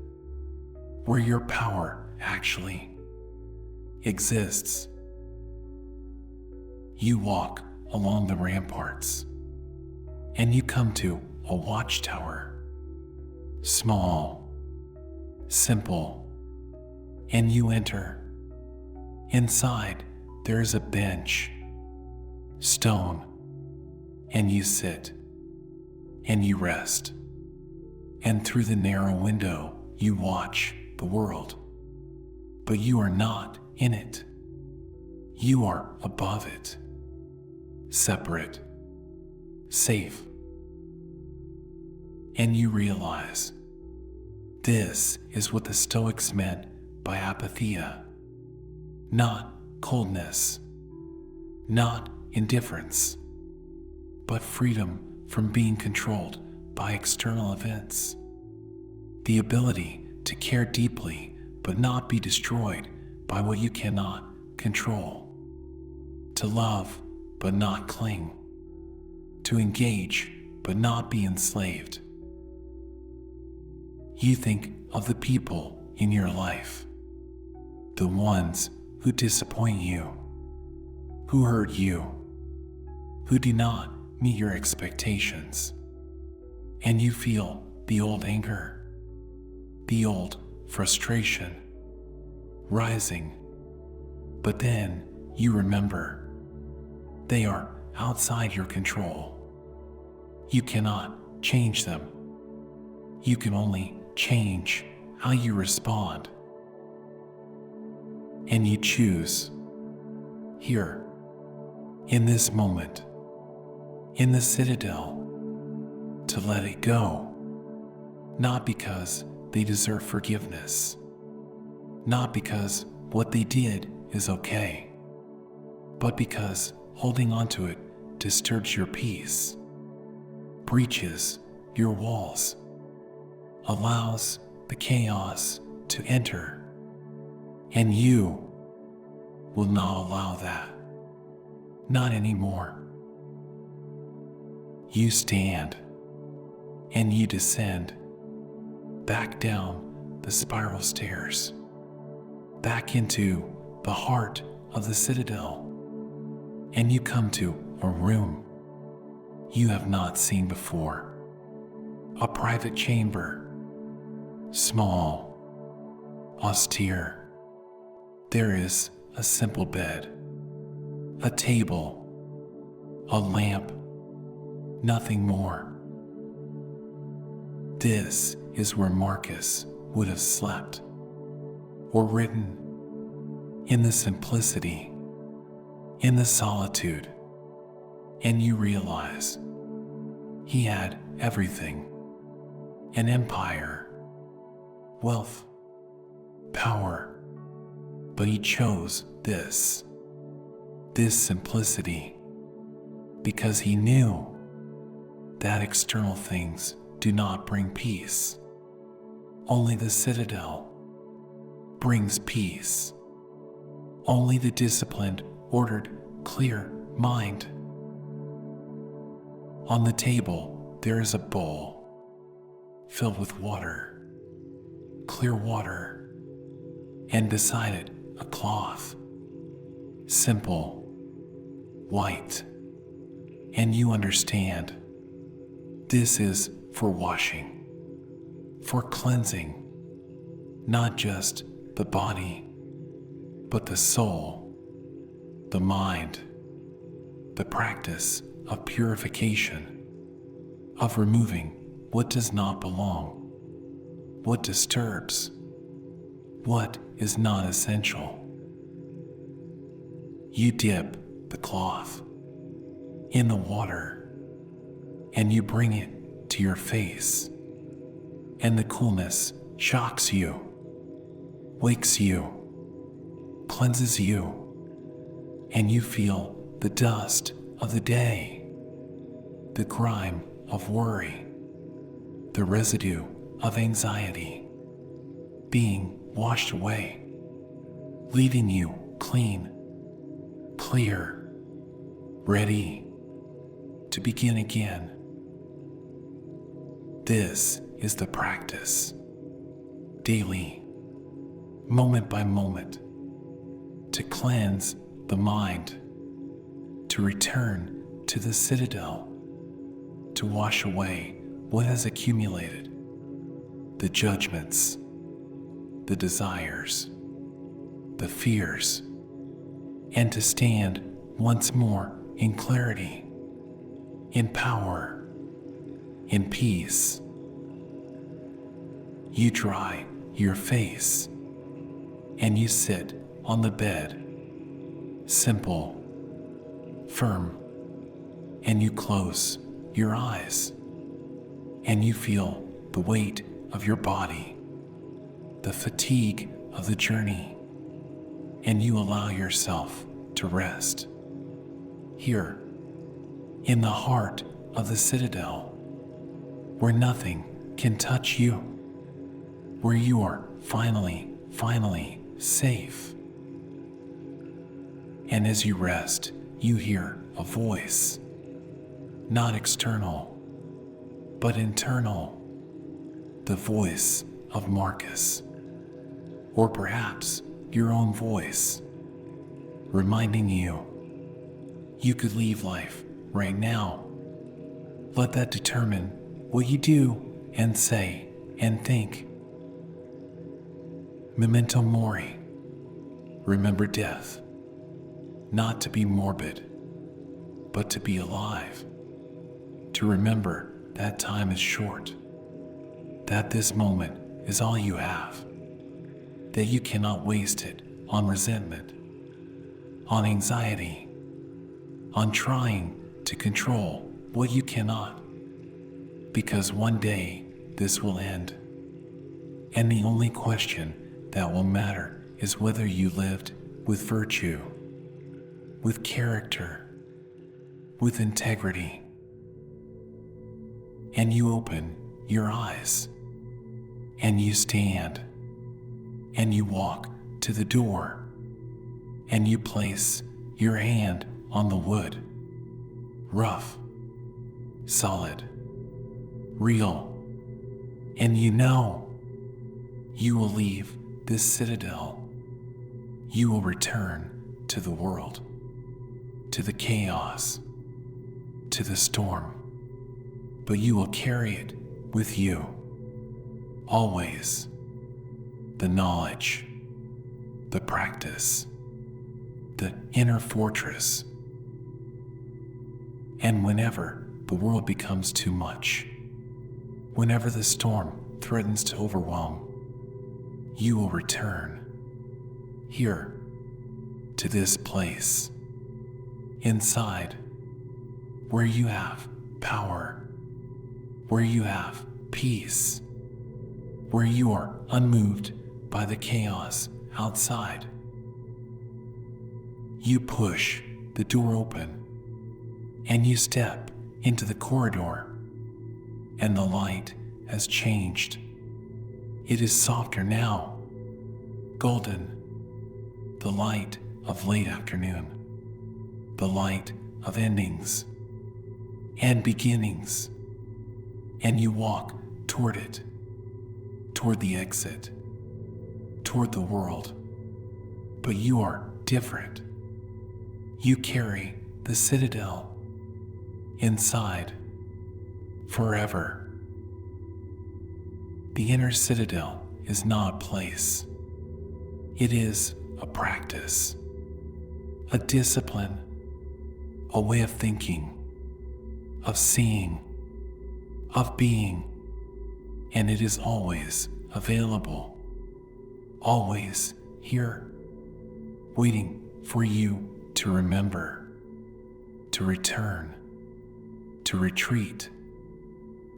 where your power actually exists. You walk along the ramparts, and you come to a watchtower, small, simple, and you enter. Inside, there is a bench, stone, and you sit, and you rest, and through the narrow window you watch the world, but you are not in it. You are above it, separate, safe, and you realize this is what the Stoics meant by apatheia, not coldness, not indifference, but freedom from being controlled by external events. The ability to care deeply but not be destroyed by what you cannot control. To love but not cling. To engage but not be enslaved. You think of the people in your life, the ones who disappoint you, who hurt you, who do not meet your expectations, and you feel the old anger, the old frustration rising, but then you remember they are outside your control. You cannot change them. You can only change how you respond. And you choose, here, in this moment, in the Citadel, to let it go, not because they deserve forgiveness, not because what they did is okay, but because holding on to it disturbs your peace, breaches your walls, allows the chaos to enter, and you will not allow that. Not anymore. You stand and you descend back down the spiral stairs, back into the heart of the Citadel, and you come to a room you have not seen before, a private chamber, small, austere. There is a simple bed, a table, a lamp, nothing more. This is where Marcus would have slept, or written, in the simplicity, in the solitude, and you realize he had everything, an empire, wealth, power, but he chose this simplicity, because he knew that external things do not bring peace. Only the Citadel brings peace. Only the disciplined, ordered, clear mind. On the table, there is a bowl filled with water, clear water, and beside it, a cloth, simple, white, and you understand this is for washing, for cleansing, not just the body, but the soul, the mind, the practice of purification, of removing what does not belong, what disturbs, what is not essential. You dip the cloth in the water and you bring it to your face, and the coolness shocks you, wakes you, cleanses you, and you feel the dust of the day, the grime of worry, the residue of anxiety being washed away, leaving you clean, clear, ready to begin again. This is the practice, daily, moment by moment, to cleanse the mind, to return to the citadel, to wash away what has accumulated, the judgments, the desires, the fears, and to stand once more in clarity, in power, in peace. You dry your face and you sit on the bed, simple, firm, and you close your eyes and you feel the weight of your body, the fatigue of the journey, and you allow yourself to rest here in the heart of the citadel, where nothing can touch you, where you are finally safe. And as you rest, you hear a voice, not external, but internal, the voice of Marcus, or perhaps your own voice, reminding you you could leave life right now. Let that determine what you do and say and think. Memento mori. Remember death, not to be morbid, but to be alive. To remember that time is short, that this moment is all you have, that you cannot waste it on resentment, on anxiety, on trying to control what you cannot, because one day this will end, and the only question that will matter is whether you lived with virtue, with character, with integrity. And you open your eyes, and you stand, and you walk to the door, and you place your hand on the wood, rough, solid, real, and you know you will leave this citadel. You will return to the world, to the chaos, to the storm, but you will carry it with you, always. The knowledge, the practice, the inner fortress. And whenever the world becomes too much, whenever the storm threatens to overwhelm, you will return here to this place, inside, where you have power, where you have peace, where you are unmoved by the chaos outside. You push the door open and you step into the corridor, and the light has changed. It is softer now, golden, the light of late afternoon, the light of endings and beginnings, and you walk toward it, toward the exit, toward the world. But you are different. You carry the citadel inside forever. The inner citadel is not a place. It is a practice, a discipline, a way of thinking, of seeing, of being, and it is always available, always here, waiting for you to remember, to return, to retreat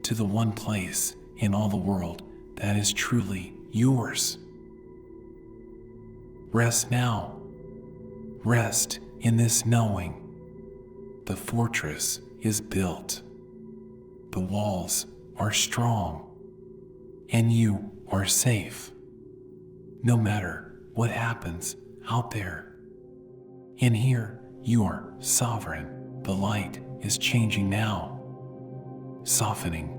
to the one place in all the world that is truly yours. Rest now. Rest in this knowing. The fortress is built. The walls are strong, and you are safe. no matter what happens out there. In here, you are sovereign. The light is changing now, softening.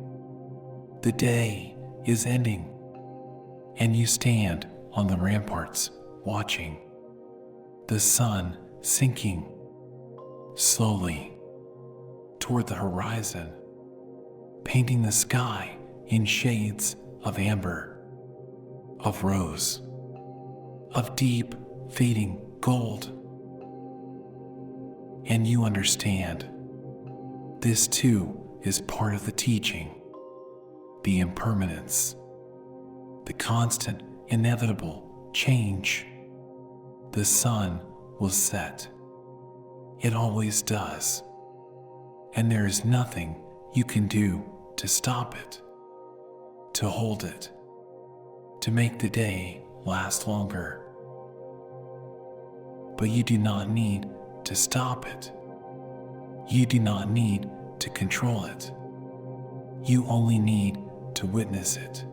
The day is ending, and you stand on the ramparts watching the sun sinking slowly toward the horizon, painting the sky in shades of amber, of rose, of deep fading gold. And you understand, this too is part of the teaching, the impermanence, the constant, inevitable change. The sun will set. It always does. And there is nothing you can do to stop it, to hold it, to make the day last longer. But you do not need to stop it. You do not need to control it. You only need to witness it,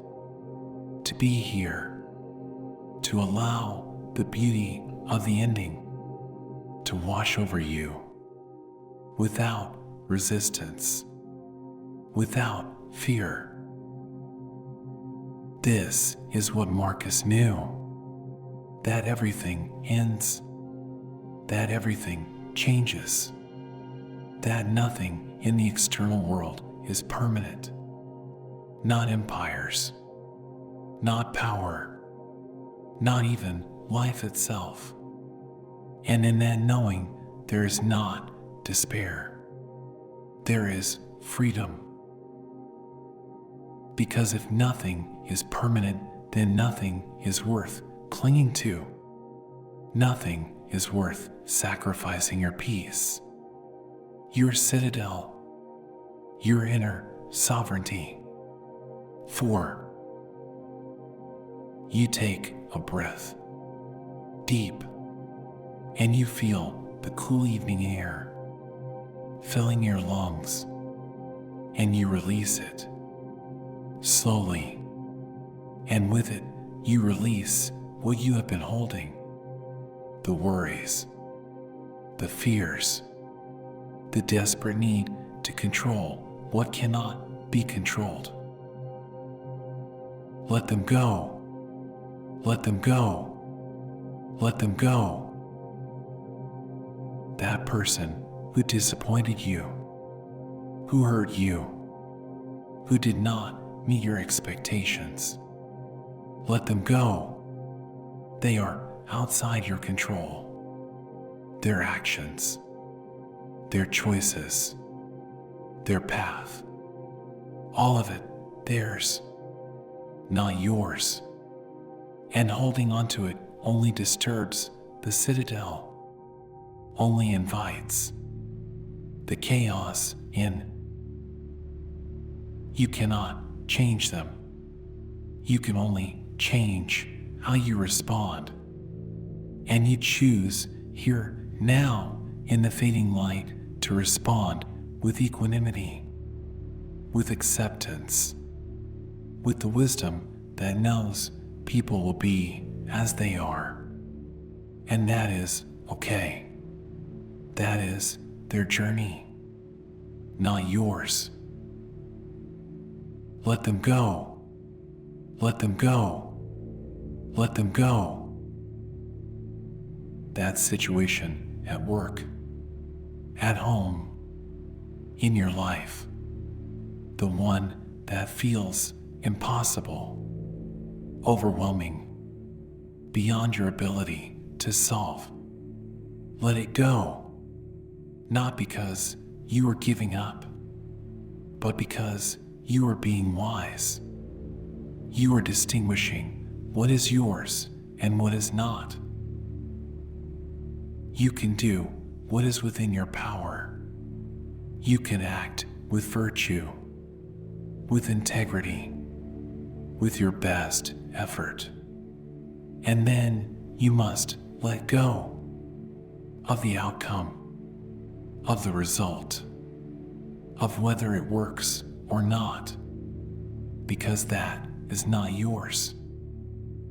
to be here, to allow the beauty of the ending to wash over you without resistance, without fear. This is what Marcus knew, that everything ends, that everything changes, that nothing in the external world is permanent, not empires, not power, not even life itself. And in that knowing, there is not despair. There is freedom. Because if nothing is permanent, then nothing is worth clinging to. Nothing is worth sacrificing your peace, your citadel, your inner sovereignty. 4. You take a breath, deep, and you feel the cool evening air filling your lungs, and you release it slowly, and with it you release what you have been holding, the worries, the fears, the desperate need to control what cannot be controlled. Let them go. Let them go. Let them go. That person who disappointed you, who hurt you, who did not meet your expectations. Let them go. They are outside your control. Their actions, their choices, their path, all of it theirs, not yours. And holding onto it only disturbs the citadel, only invites the chaos in. You cannot change them. You can only change how you respond. And you choose here now in the fading light to respond with equanimity, with acceptance, with the wisdom that knows people will be as they are. And that is okay. That is their journey, not yours. Let them go. Let them go. Let them go. That situation at work, at home, in your life, the one that feels impossible, overwhelming, beyond your ability to solve. Let it go. Not because you are giving up, but because you are being wise. You are distinguishing what is yours and what is not. You can do what is within your power. You can act with virtue, with integrity, with your best effort. And then you must let go of the outcome, of the result, of whether it works or not, because that is not yours.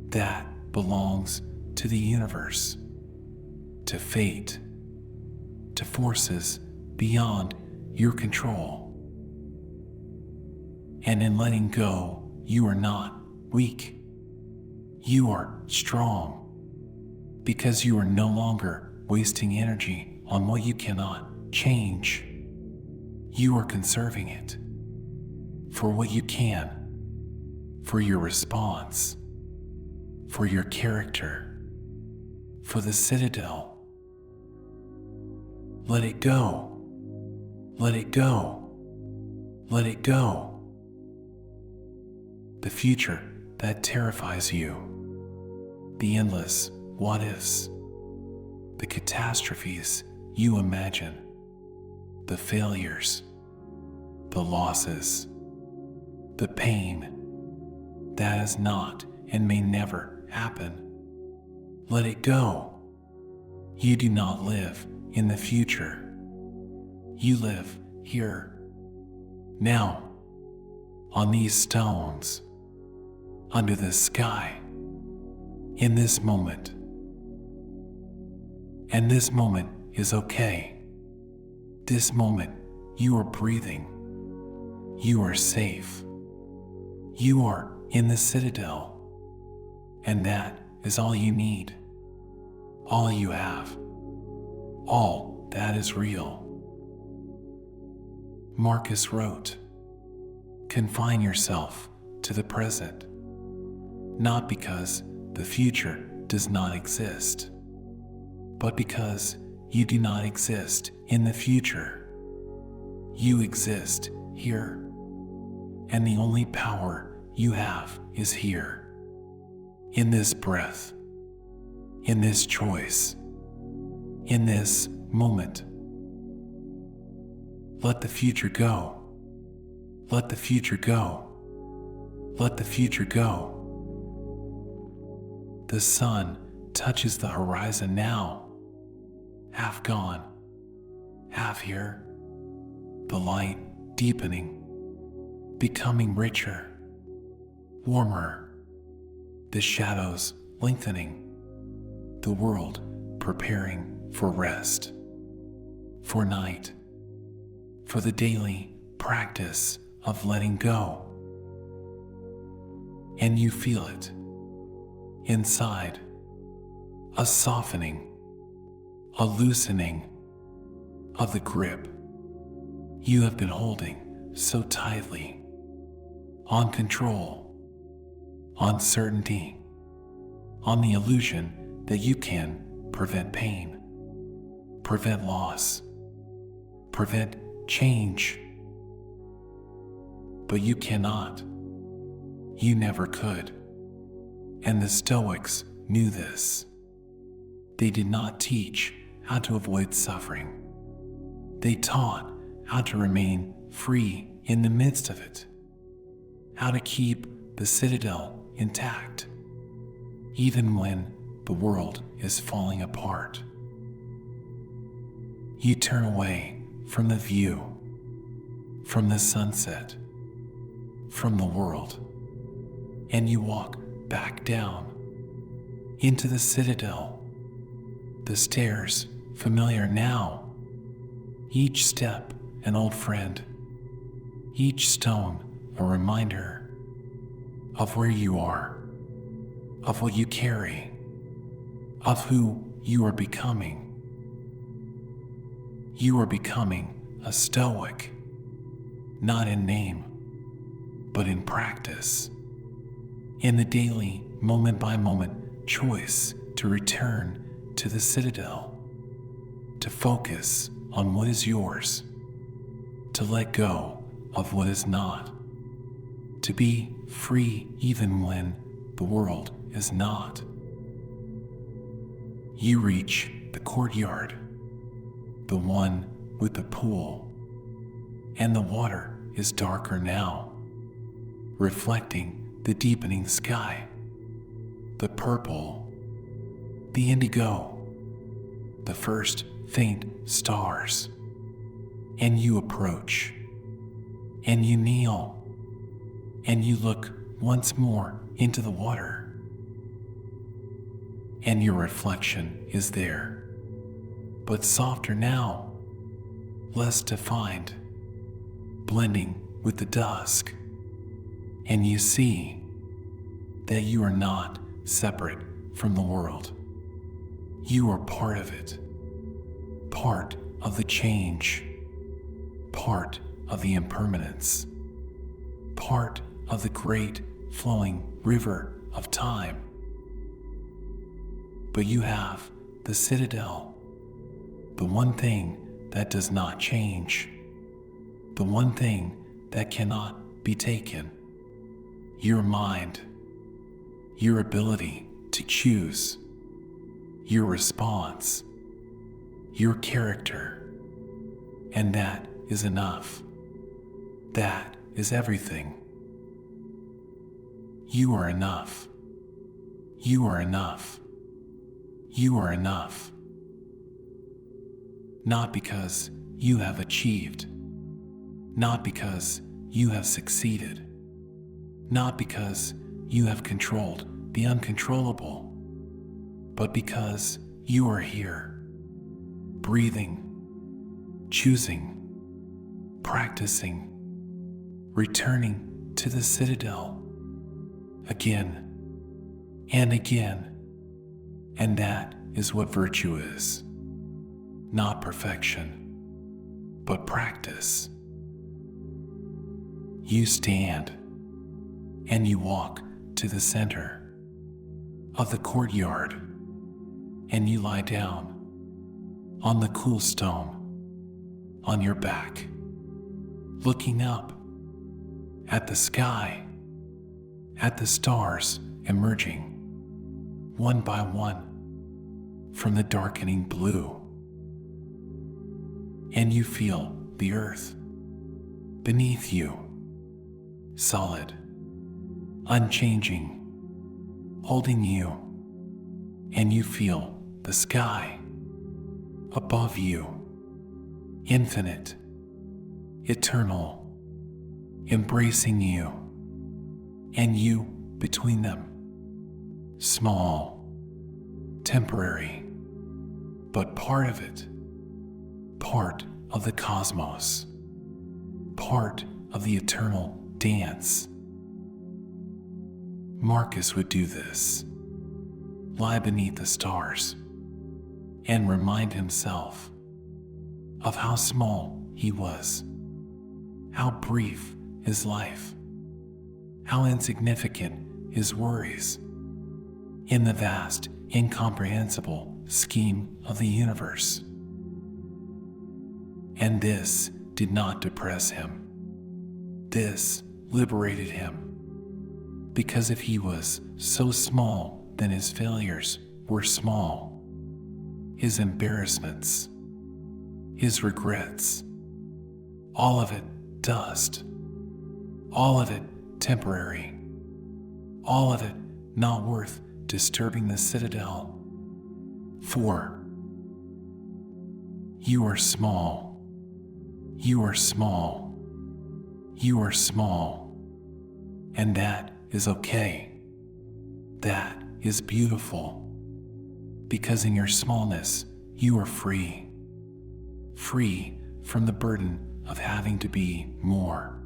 That belongs to the universe, to fate, to forces beyond your control. And in letting go, you are not weak. You are strong, because you are no longer wasting energy on what you cannot change. You are conserving it for what you can, for your response, for your character, for the citadel. Let it go. Let it go. Let it go. The future that terrifies you, the endless what-ifs, the catastrophes you imagine, the failures, the losses, the pain that has not and may never happen. Let it go. You do not live in the future. You live here, now, on these stones, under the sky, in this moment. And this moment is okay. This moment, you are breathing. You are safe. You are in the citadel. And that is all you need. All you have. All that is real. Marcus wrote, "Confine yourself to the present, not because the future does not exist, but because you do not exist in the future. You exist here, and the only power you have is here, in this breath, in this choice, in this moment. Let the future go. Let the future go. Let the future go." The sun touches the horizon now, half gone, half here. The light deepening, becoming richer, warmer. The shadows lengthening. The world preparing for rest, for night, for the daily practice of letting go. And you feel it inside, a softening, a loosening of the grip you have been holding so tightly, on control, on certainty, on the illusion that you can prevent pain, prevent loss, prevent change. But you cannot. You never could. And the Stoics knew this. They did not teach how to avoid suffering. They taught how to remain free in the midst of it, how to keep the citadel intact, even when the world is falling apart. You turn away from the view, from the sunset, from the world, and you walk back down into the citadel, the stairs familiar now, each step an old friend, each stone a reminder of where you are, of what you carry, of who you are becoming. You are becoming a Stoic, not in name, but in practice, in the daily, moment-by-moment choice to return to the citadel, to focus on what is yours, to let go of what is not, to be free even when the world is not. You reach the courtyard, the one with the pool, and the water is darker now, reflecting the deepening sky, the purple, the indigo, the first faint stars. And you approach, and you kneel, and you look once more into the water. and your reflection is there, but softer now, less defined, blending with the dusk. And you see that you are not separate from the world. You are part of it, part of the change, part of the impermanence, part of the great flowing river of time. But you have the citadel, the one thing that does not change, the one thing that cannot be taken: your mind, your ability to choose, your response, your character. And that is enough. That is everything. You are enough. You are enough. You are enough. Not because you have achieved, not because you have succeeded, not because you have controlled the uncontrollable, but because you are here, breathing, choosing, practicing, returning to the citadel again and again. And that is what virtue is. Not perfection, but practice. You stand and you walk to the center of the courtyard, and you lie down on the cool stone on your back, looking up at the sky, at the stars emerging one by one from the darkening blue. And you feel the earth beneath you, solid, unchanging, holding you. And you feel the sky above you, infinite, eternal, embracing you, and you between them, small, temporary, but part of it, part of the cosmos, part of the eternal dance. Marcus would do this, lie beneath the stars, and remind himself of how small he was, how brief his life, how insignificant his worries in the vast, incomprehensible scheme of the universe. And this did not depress him. This liberated him, because if he was so small, then his failures were small, his embarrassments, his regrets, all of it dust, all of it temporary, all of it not worth disturbing the citadel. For you are small. You are small. You are small. And that is okay. That is beautiful. Because in your smallness, you are free. Free from the burden of having to be more.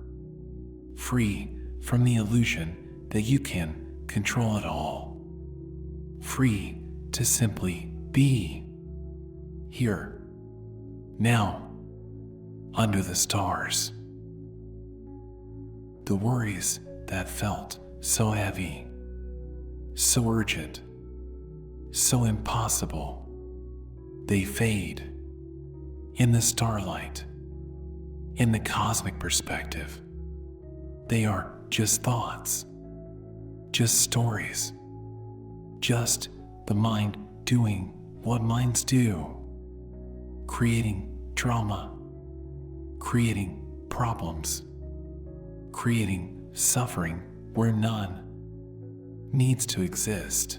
Free from the illusion that you can control it all. Free to simply be. Here. Now. Under the stars. The worries that felt so heavy, so urgent, so impossible, they fade in the starlight, in the cosmic perspective. They are just thoughts, just stories, just the mind doing what minds do, creating drama, creating problems, creating suffering where none needs to exist.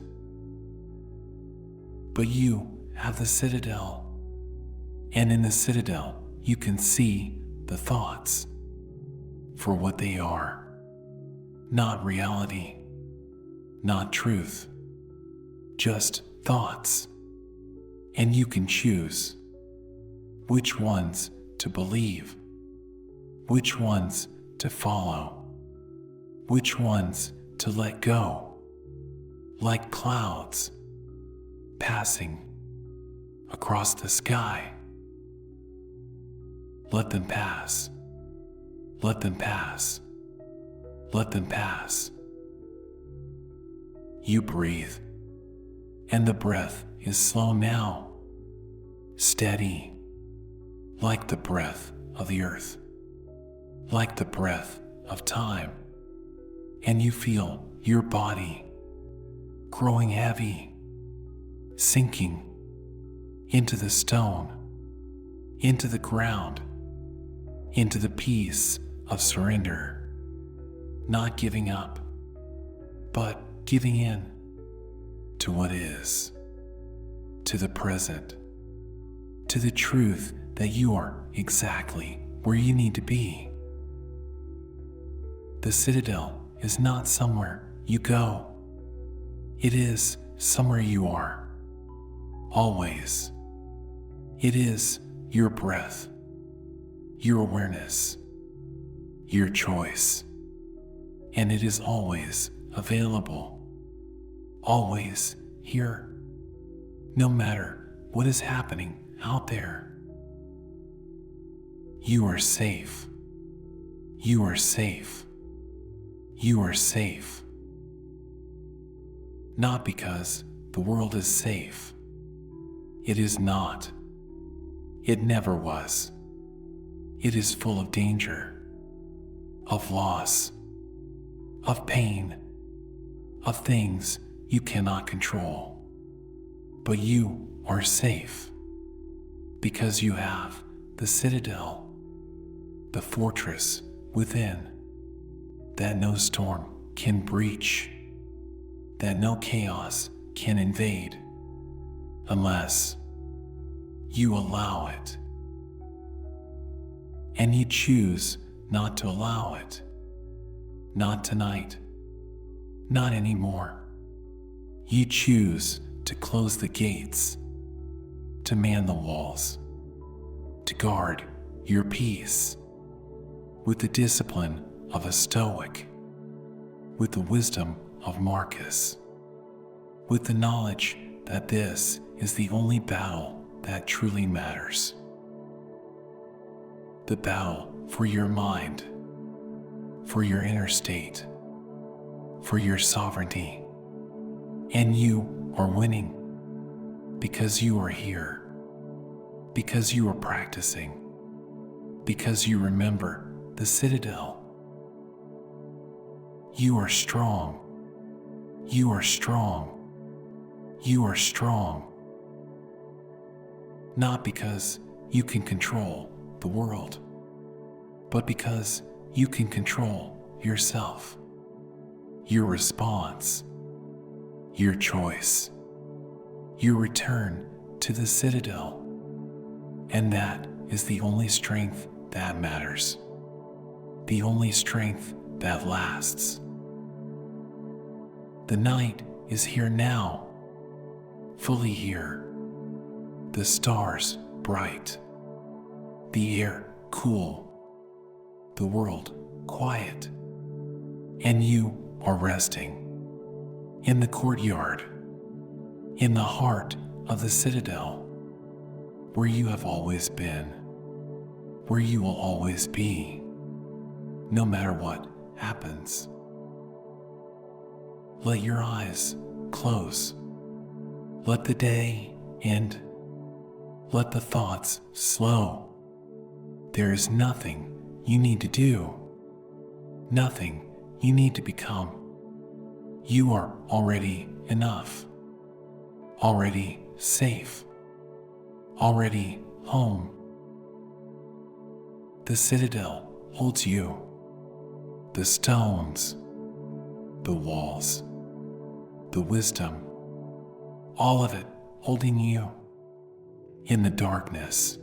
But you have the citadel, and in the citadel you can see the thoughts for what they are, not reality, not truth, just thoughts, and you can choose which ones to believe, which ones to follow, which ones to let go, like clouds passing across the sky. Let them pass, let them pass, let them pass. You breathe, and the breath is slow now, steady, like the breath of the earth, like the breath of time. And you feel your body growing heavy, sinking into the stone, into the ground, into the peace of surrender, not giving up, but giving in to what is, to the present, to the truth that you are exactly where you need to be. The citadel is not somewhere you go. It is somewhere you are, always. It is your breath, your awareness, your choice, and it is always available, always here, no matter what is happening out there. You are safe. You are safe. You are safe. Not because the world is safe. It is not. It never was. It is full of danger, of loss, of pain, of things you cannot control. But you are safe because you have the citadel, the fortress within, that no storm can breach, that no chaos can invade, unless you allow it. And you choose not to allow it. Not tonight. Not anymore. You choose to close the gates, to man the walls, to guard your peace with the discipline of a Stoic, with the wisdom of Marcus, with the knowledge that this is the only battle that truly matters. The battle for your mind, for your inner state, for your sovereignty. And you are winning because you are here, because you are practicing, because you remember the citadel. You are strong. You are strong. You are strong. Not because you can control the world, but because you can control yourself, your response, your choice, your return to the citadel. And that is the only strength that matters, the only strength that lasts. The night is here now, fully here. The stars bright, the air cool, the world quiet, and you are resting in the courtyard, in the heart of the citadel, where you have always been, where you will always be, no matter what happens. Let your eyes close. Let the day end. Let the thoughts slow. There is nothing you need to do, nothing you need to become. You are already enough, already safe, already home. The citadel holds you, the stones, the walls, the wisdom, all of it holding you in the darkness,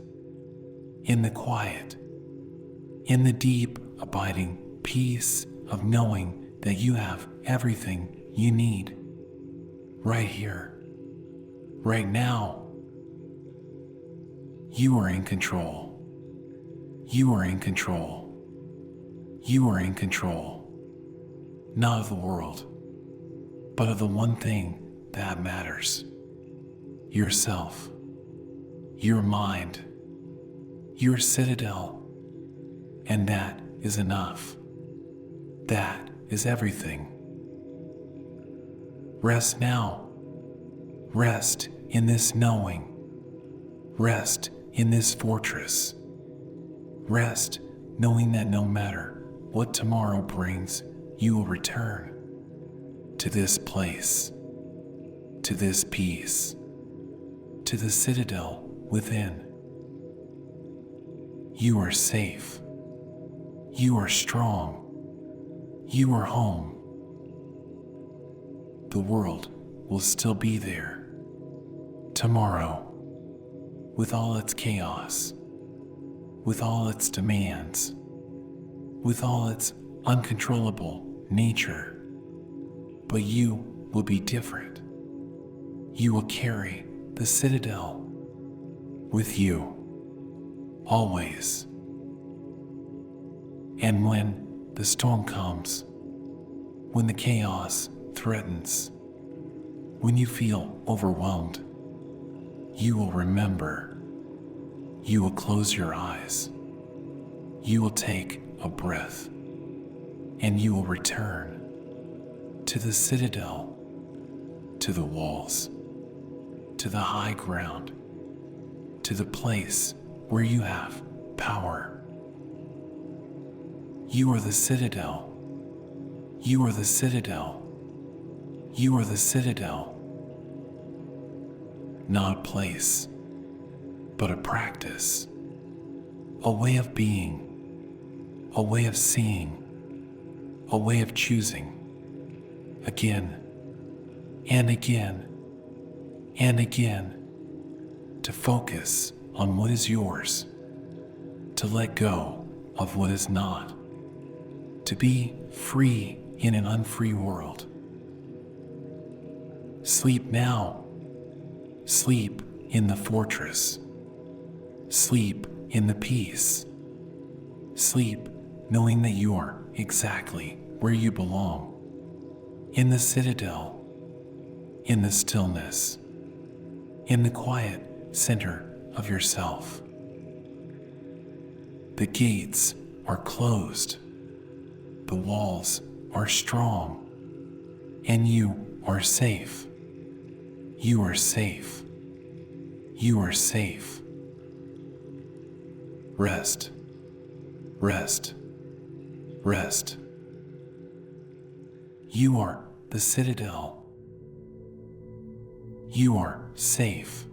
in the quiet, in the deep, abiding peace of knowing that you have everything you need right here, Right now, you are in control. You are in control. You are in control. Not of the world, but of the one thing that matters. Yourself. Your mind. Your citadel. And that is enough. That is everything. Rest now. Rest in this knowing. Rest in this fortress. Rest knowing that no matter what tomorrow brings, you will return to this place, to this peace, to the citadel within. You are safe. You are strong. You are home. The world will still be there tomorrow, with all its chaos, with all its demands, with all its uncontrollable nature. But you will be different. You will carry the citadel with you, always. And when the storm comes, when the chaos threatens, when you feel overwhelmed, you will remember. You will close your eyes. You will take a breath, and you will return to the citadel, to the walls, to the high ground, to the place where you have power. You are the citadel. You are the citadel. You are the citadel. Not a place, but a practice, a way of being, a way of seeing, a way of choosing, again and again and again, to focus on what is yours, to let go of what is not, to be free in an unfree world. Sleep now. Sleep in the fortress. Sleep in the peace. Sleep knowing that you are exactly where you belong. In the citadel. In the stillness. In the quiet center of yourself. The gates are closed. The walls are strong. And you are safe. You are safe. You are safe. Rest. Rest. Rest. You are the citadel. You are safe.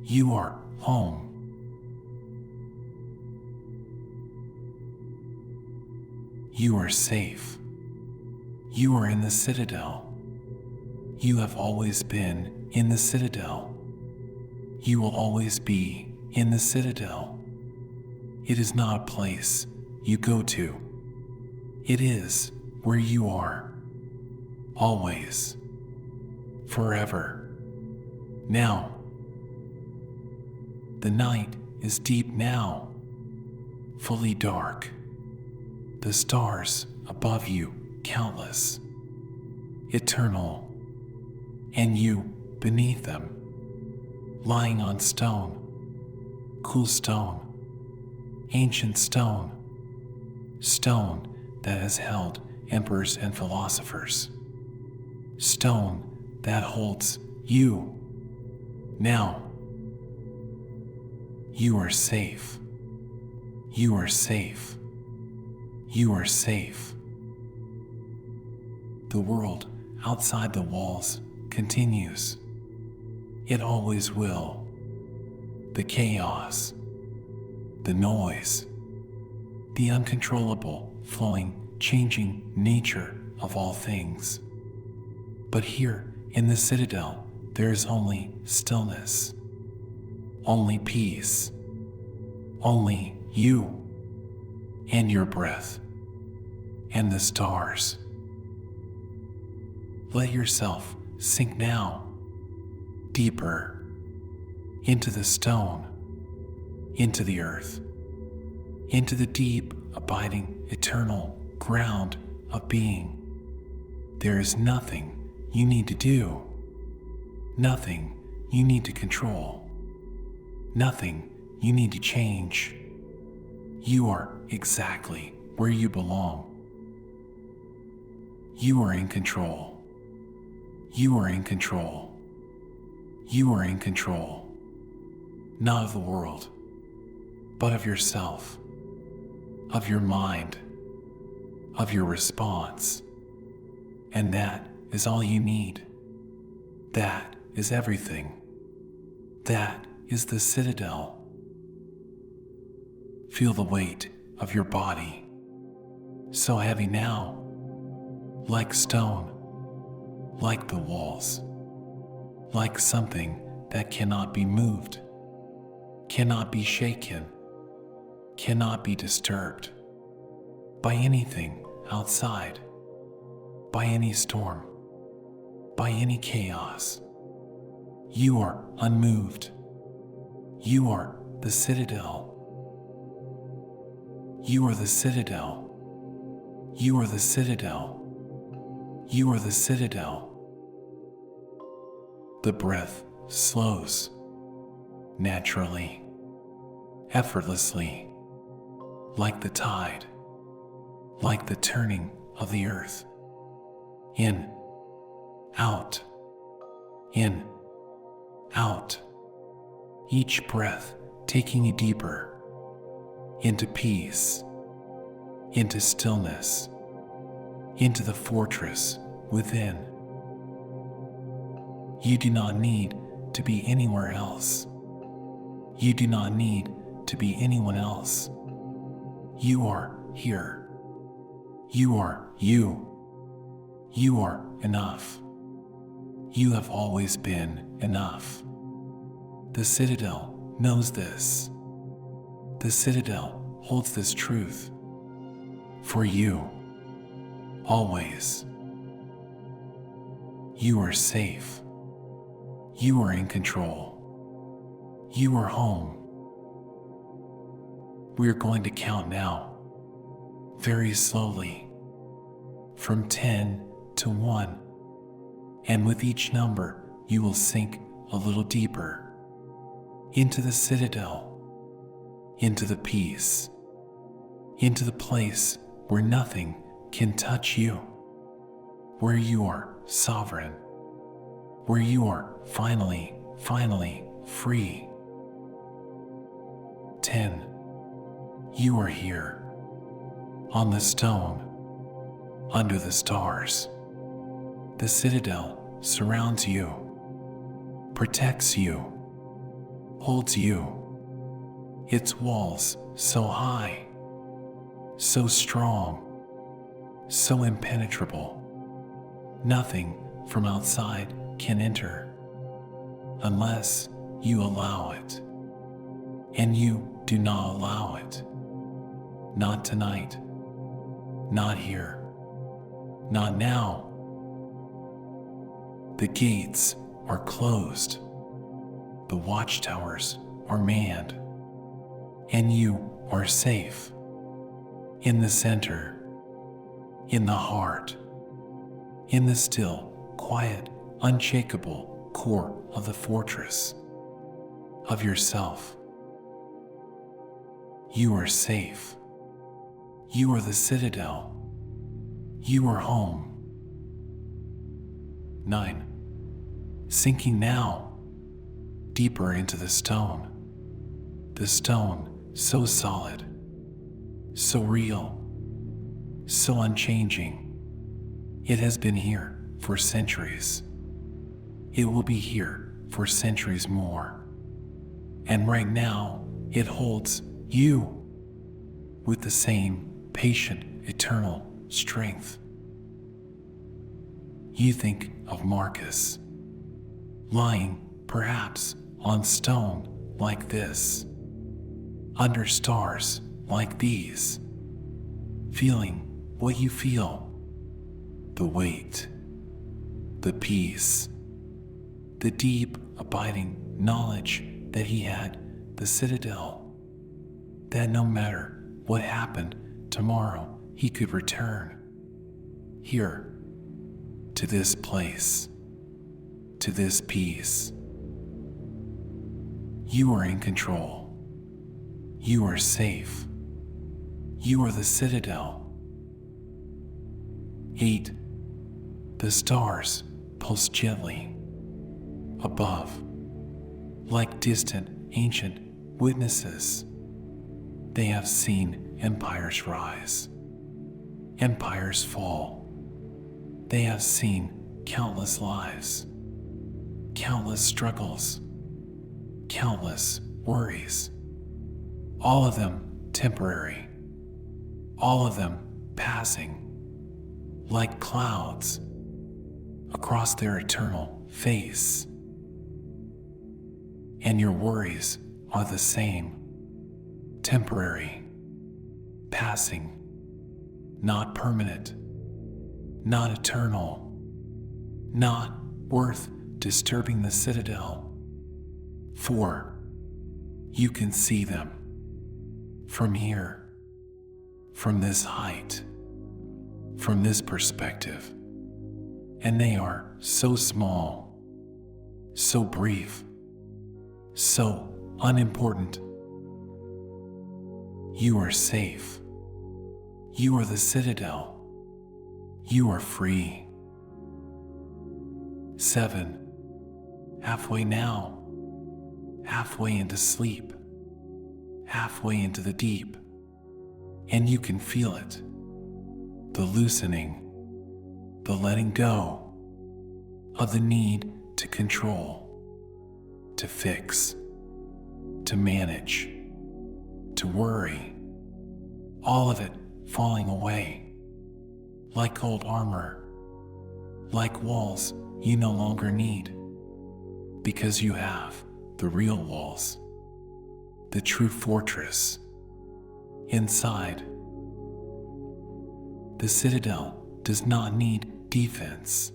You are home. You are safe. You are in the citadel. You have always been in the citadel. You will always be in the citadel. It is not a place you go to. It is where you are. Always. Forever. Now. The night is deep now. Fully dark. The stars above you countless. Eternal. And you beneath them, lying on stone, cool stone, ancient stone, stone that has held emperors and philosophers, stone that holds you. Now, you are safe. You are safe. You are safe. The world outside the walls continues. It always will. The chaos, the noise, the uncontrollable, flowing, changing nature of all things. But here in the citadel, there is only stillness, only peace, only you and your breath and the stars. Let yourself sink now deeper into the stone, into the earth, into the deep, abiding, eternal ground of being. There is nothing you need to do, nothing you need to control, nothing you need to change. You are exactly where you belong. You are in control. You are in control. You are in control, not of the world, but of yourself, of your mind, of your response. And that is all you need. That is everything. That is the citadel. Feel the weight of your body, so heavy now, like stone, like the walls, like something that cannot be moved, cannot be shaken, cannot be disturbed by anything outside, by any storm, by any chaos. You are unmoved. You are the citadel. You are the citadel. You are the citadel. You are the citadel. The breath slows, naturally, effortlessly, like the tide, like the turning of the earth. In, out, in, out. Each breath taking you deeper into peace, into stillness, into the fortress within. You do not need to be anywhere else. You do not need to be anyone else. You are here. You are you. You are enough. You have always been enough. The citadel knows this. The citadel holds this truth for you, always. You are safe. You are in control. You are home. We are going to count now, very slowly, from 10 to 1. And with each number, you will sink a little deeper into the citadel, into the peace, into the place where nothing can touch you, where you are sovereign, where you are finally free. 10. You are here, on the stone, under the stars. The citadel surrounds you, protects you, holds you. Its walls so high, so strong, so impenetrable. Nothing from outside can enter unless you allow it. And you do not allow it. Not tonight. Not here. Not now. The gates are closed. The watchtowers are manned. And you are safe. In the center. In the heart. In the still, quiet, unshakable core of the fortress. Of yourself. You are safe. You are the citadel. You are home. 9. Sinking now, deeper into the stone. The stone so solid, so real, so unchanging. It has been here for centuries. It will be here for centuries more. And right now, it holds you with the same patient, eternal strength. You think of Marcus, lying perhaps on stone like this, under stars like these, feeling what you feel, the weight, the peace, the deep, abiding knowledge that he had the citadel, that no matter what happened tomorrow, he could return here, to this place, to this peace. You are in control. You are safe. You are the citadel. 8. The stars pulse gently above, like distant, ancient witnesses. They have seen empires rise, empires fall. They have seen countless lives, countless struggles, countless worries, all of them temporary, all of them passing like clouds across their eternal face. And your worries are the same, temporary, passing, not permanent, not eternal, not worth disturbing the citadel. For you can see them from here, from this height, from this perspective, and they are so small, so brief, so unimportant. You are safe. You are the citadel. You are free. 7. Halfway now, halfway into sleep, halfway into the deep, and you can feel it, the loosening, the letting go of the need to control, to fix, to manage, to worry, all of it falling away, like old armor, like walls you no longer need, because you have the real walls, the true fortress inside. The citadel does not need defense.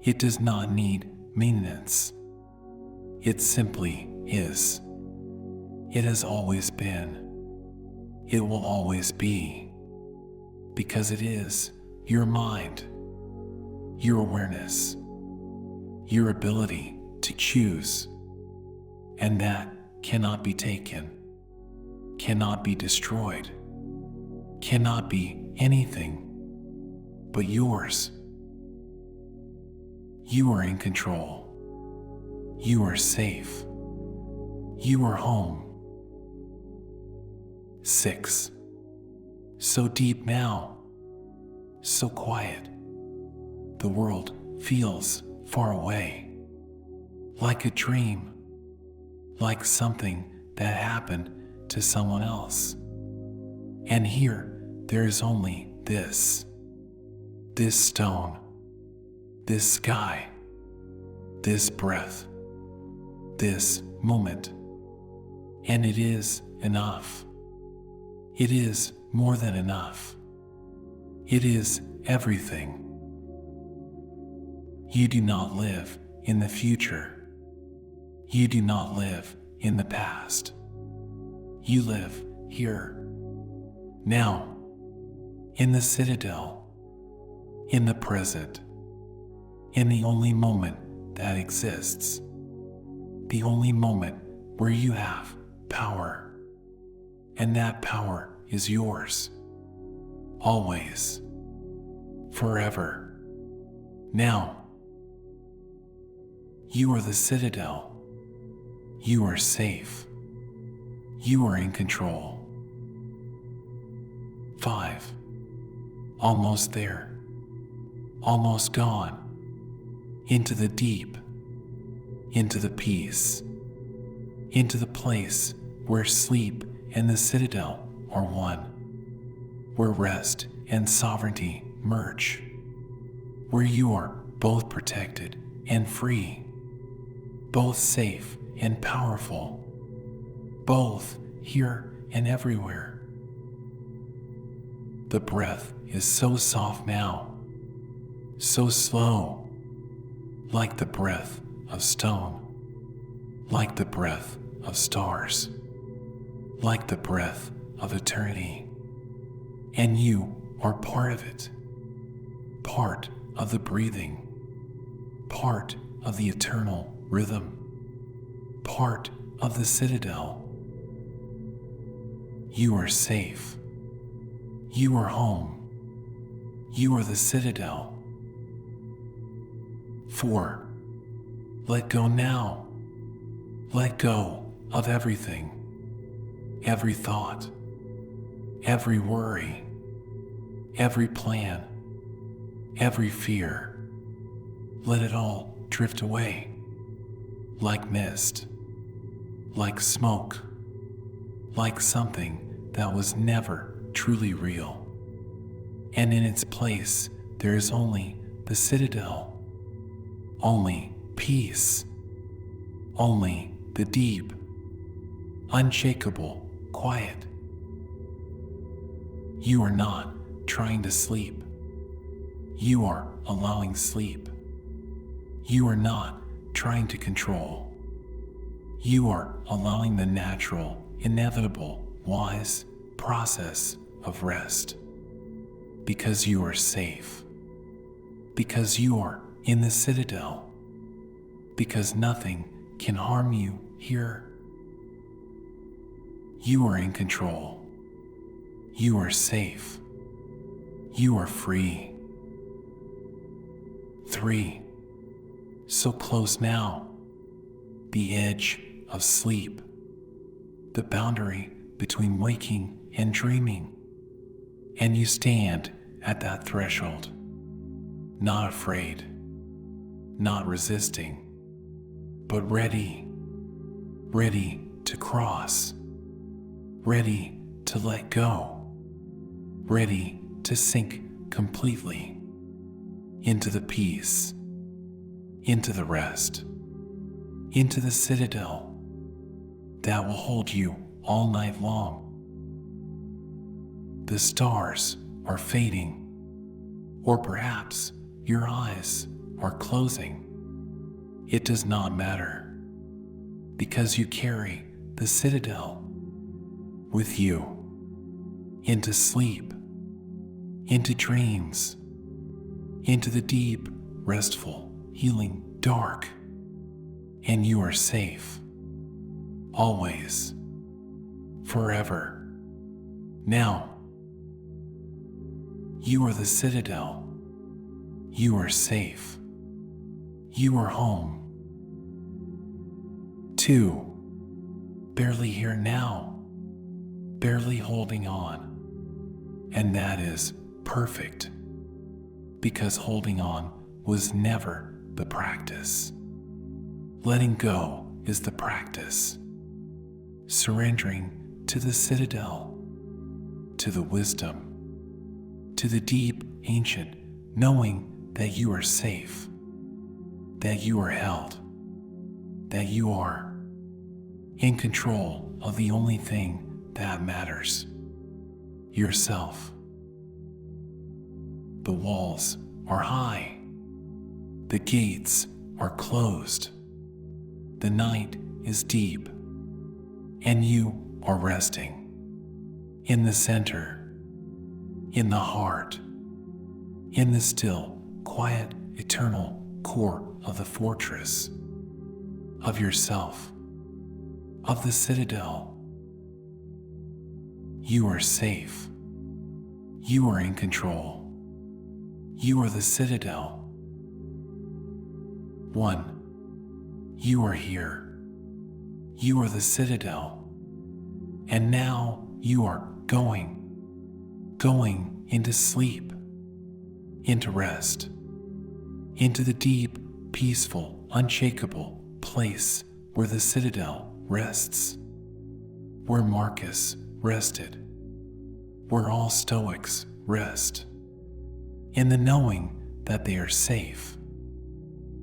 It does not need maintenance. It simply is. It has always been. It will always be. Because it is your mind, your awareness, your ability to choose. And that cannot be taken, cannot be destroyed, cannot be anything but yours. You are in control. You are safe. You are home. 6. So deep now, so quiet. The world feels far away, like a dream, like something that happened to someone else. And here there is only this stone, this sky, this breath, this moment. And it is enough. It is more than enough. It is everything. You do not live in the future. You do not live in the past. You live here, now, in the citadel, in the present, in the only moment that exists, the only moment where you have power, and that power is yours, always, forever, now. You are the citadel. You are safe. You are in control. 5. Almost there. Almost gone. Into the deep. Into the peace. Into the place where sleep and the citadel are one. Where rest and sovereignty merge. Where you are both protected and free. Both safe and powerful. Both here and everywhere. The breath is so soft now, so slow, like the breath of stone. like the breath of stars, like the breath of eternity. And you are part of it, part of the breathing, part of the eternal rhythm, part of the citadel. You are safe. You are home. You are the citadel. 4. Let go now. Let go of everything, every thought, every worry, every plan, every fear. Let it all drift away, like mist, like smoke, like something that was never truly real. And in its place, there is only the citadel, only peace, only the deep, unshakable quiet. You are not trying to sleep. You are allowing sleep. You are not trying to control. You are allowing the natural, inevitable, wise process of rest. Because you are safe. Because you are in the citadel. Because nothing can harm you here. You are in control. You are safe. You are free. 3. So close now. The edge of sleep. The boundary between waking and dreaming. And you stand at that threshold. Not afraid. Not resisting. But ready. Ready to cross. Ready to let go. Ready to sink completely into the peace, into the rest, into the citadel that will hold you all night long. The stars are fading, or perhaps your eyes are closing. It does not matter, because you carry the citadel with you into sleep, into dreams, into the deep, restful, healing dark. And you are safe, always, forever. Now, you are the citadel. You are safe. You are home. 2. Barely here now, barely holding on. And that is perfect, because holding on was never the practice. Letting go is the practice. Surrendering to the citadel, to the wisdom, to the deep, ancient, knowing that you are safe, that you are held, that you are in control of the only thing that matters, yourself. The walls are high. The gates are closed. The night is deep. And you are resting. In the center. In the heart. In the still, quiet, eternal core of the fortress. Of yourself. Of the citadel. You are safe. You are in control. You are the citadel. 1. You are here. You are the citadel. And now you are going into sleep, into rest, into the deep, peaceful, unshakable place where the citadel rests, where Marcus rested, where all Stoics rest, in the knowing that they are safe,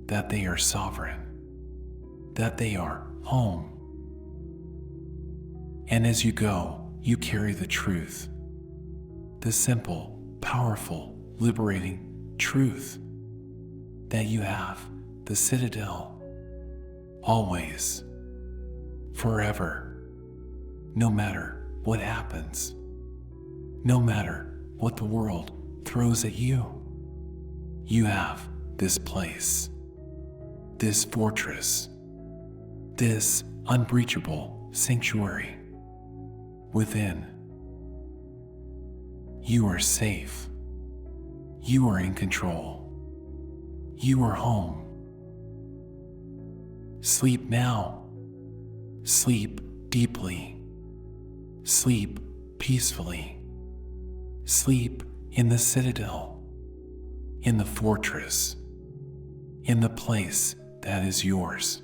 that they are sovereign, that they are home. And as you go, you carry the truth, the simple, powerful, liberating truth that you have the citadel always forever. No matter what happens, no matter what the world throws at you, you have this place, this fortress, this unbreachable sanctuary within. You are safe. You are in control. You are home. Sleep now. Sleep deeply. Sleep peacefully. Sleep in the citadel, in the fortress, in the place that is yours,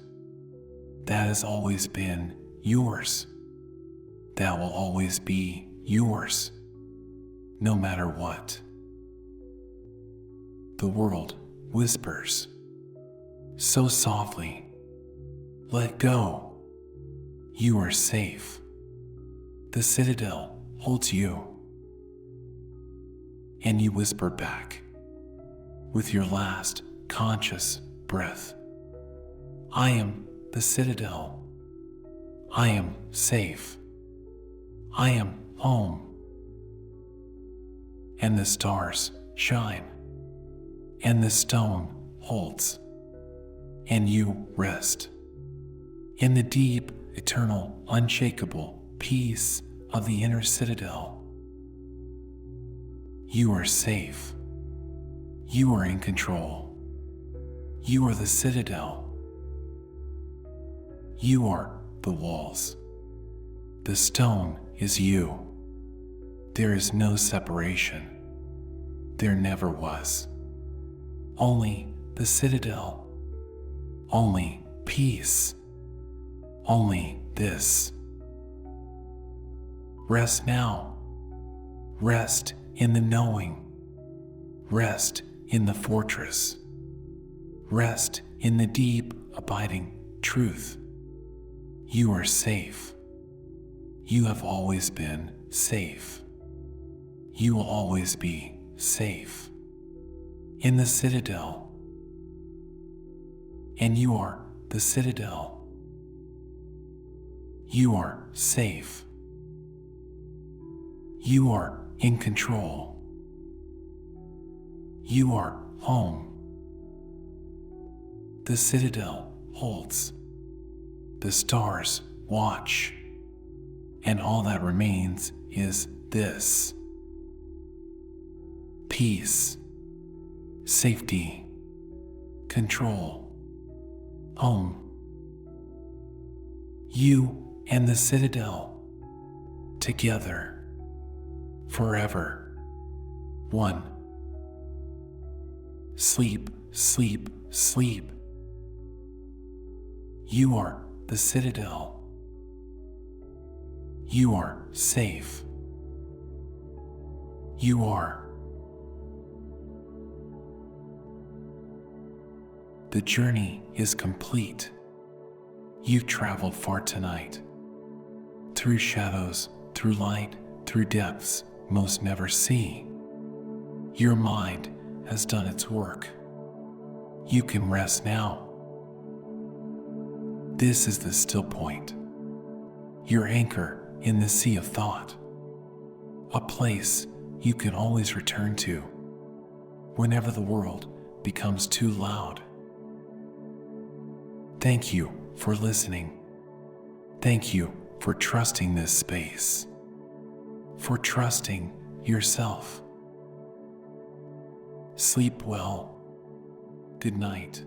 that has always been yours, that will always be yours, no matter what. The world whispers so softly, let go. You are safe. The citadel holds you. And you whisper back with your last conscious breath, I am the citadel. I am safe. I am home. And the stars shine, and the stone holds, and you rest in the deep, eternal, unshakable peace of the inner citadel. You are safe. You are in control. You are the citadel. You are the walls. The stone is you. There is no separation. There never was. Only the citadel. Only peace. Only this. Rest now. Rest in the knowing. Rest in the fortress. Rest in the deep, abiding truth. You are safe. You have always been safe. You will always be safe. In the citadel. And you are the citadel. You are safe. You are in control. You are home. The citadel holds. The stars watch. And all that remains is this. Peace. Safety. Control. Home. You and the citadel. Together. Forever. One. Sleep, sleep, sleep. You are the citadel. You are safe. You are. The journey is complete. You've traveled far tonight. Through shadows, through light, through depths most never see. Your mind has done its work. You can rest now. This is the Stillpoint, your anchor in the sea of thought, a place you can always return to whenever the world becomes too loud. Thank you for listening. Thank you for trusting this space, for trusting yourself. Sleep well. Good night.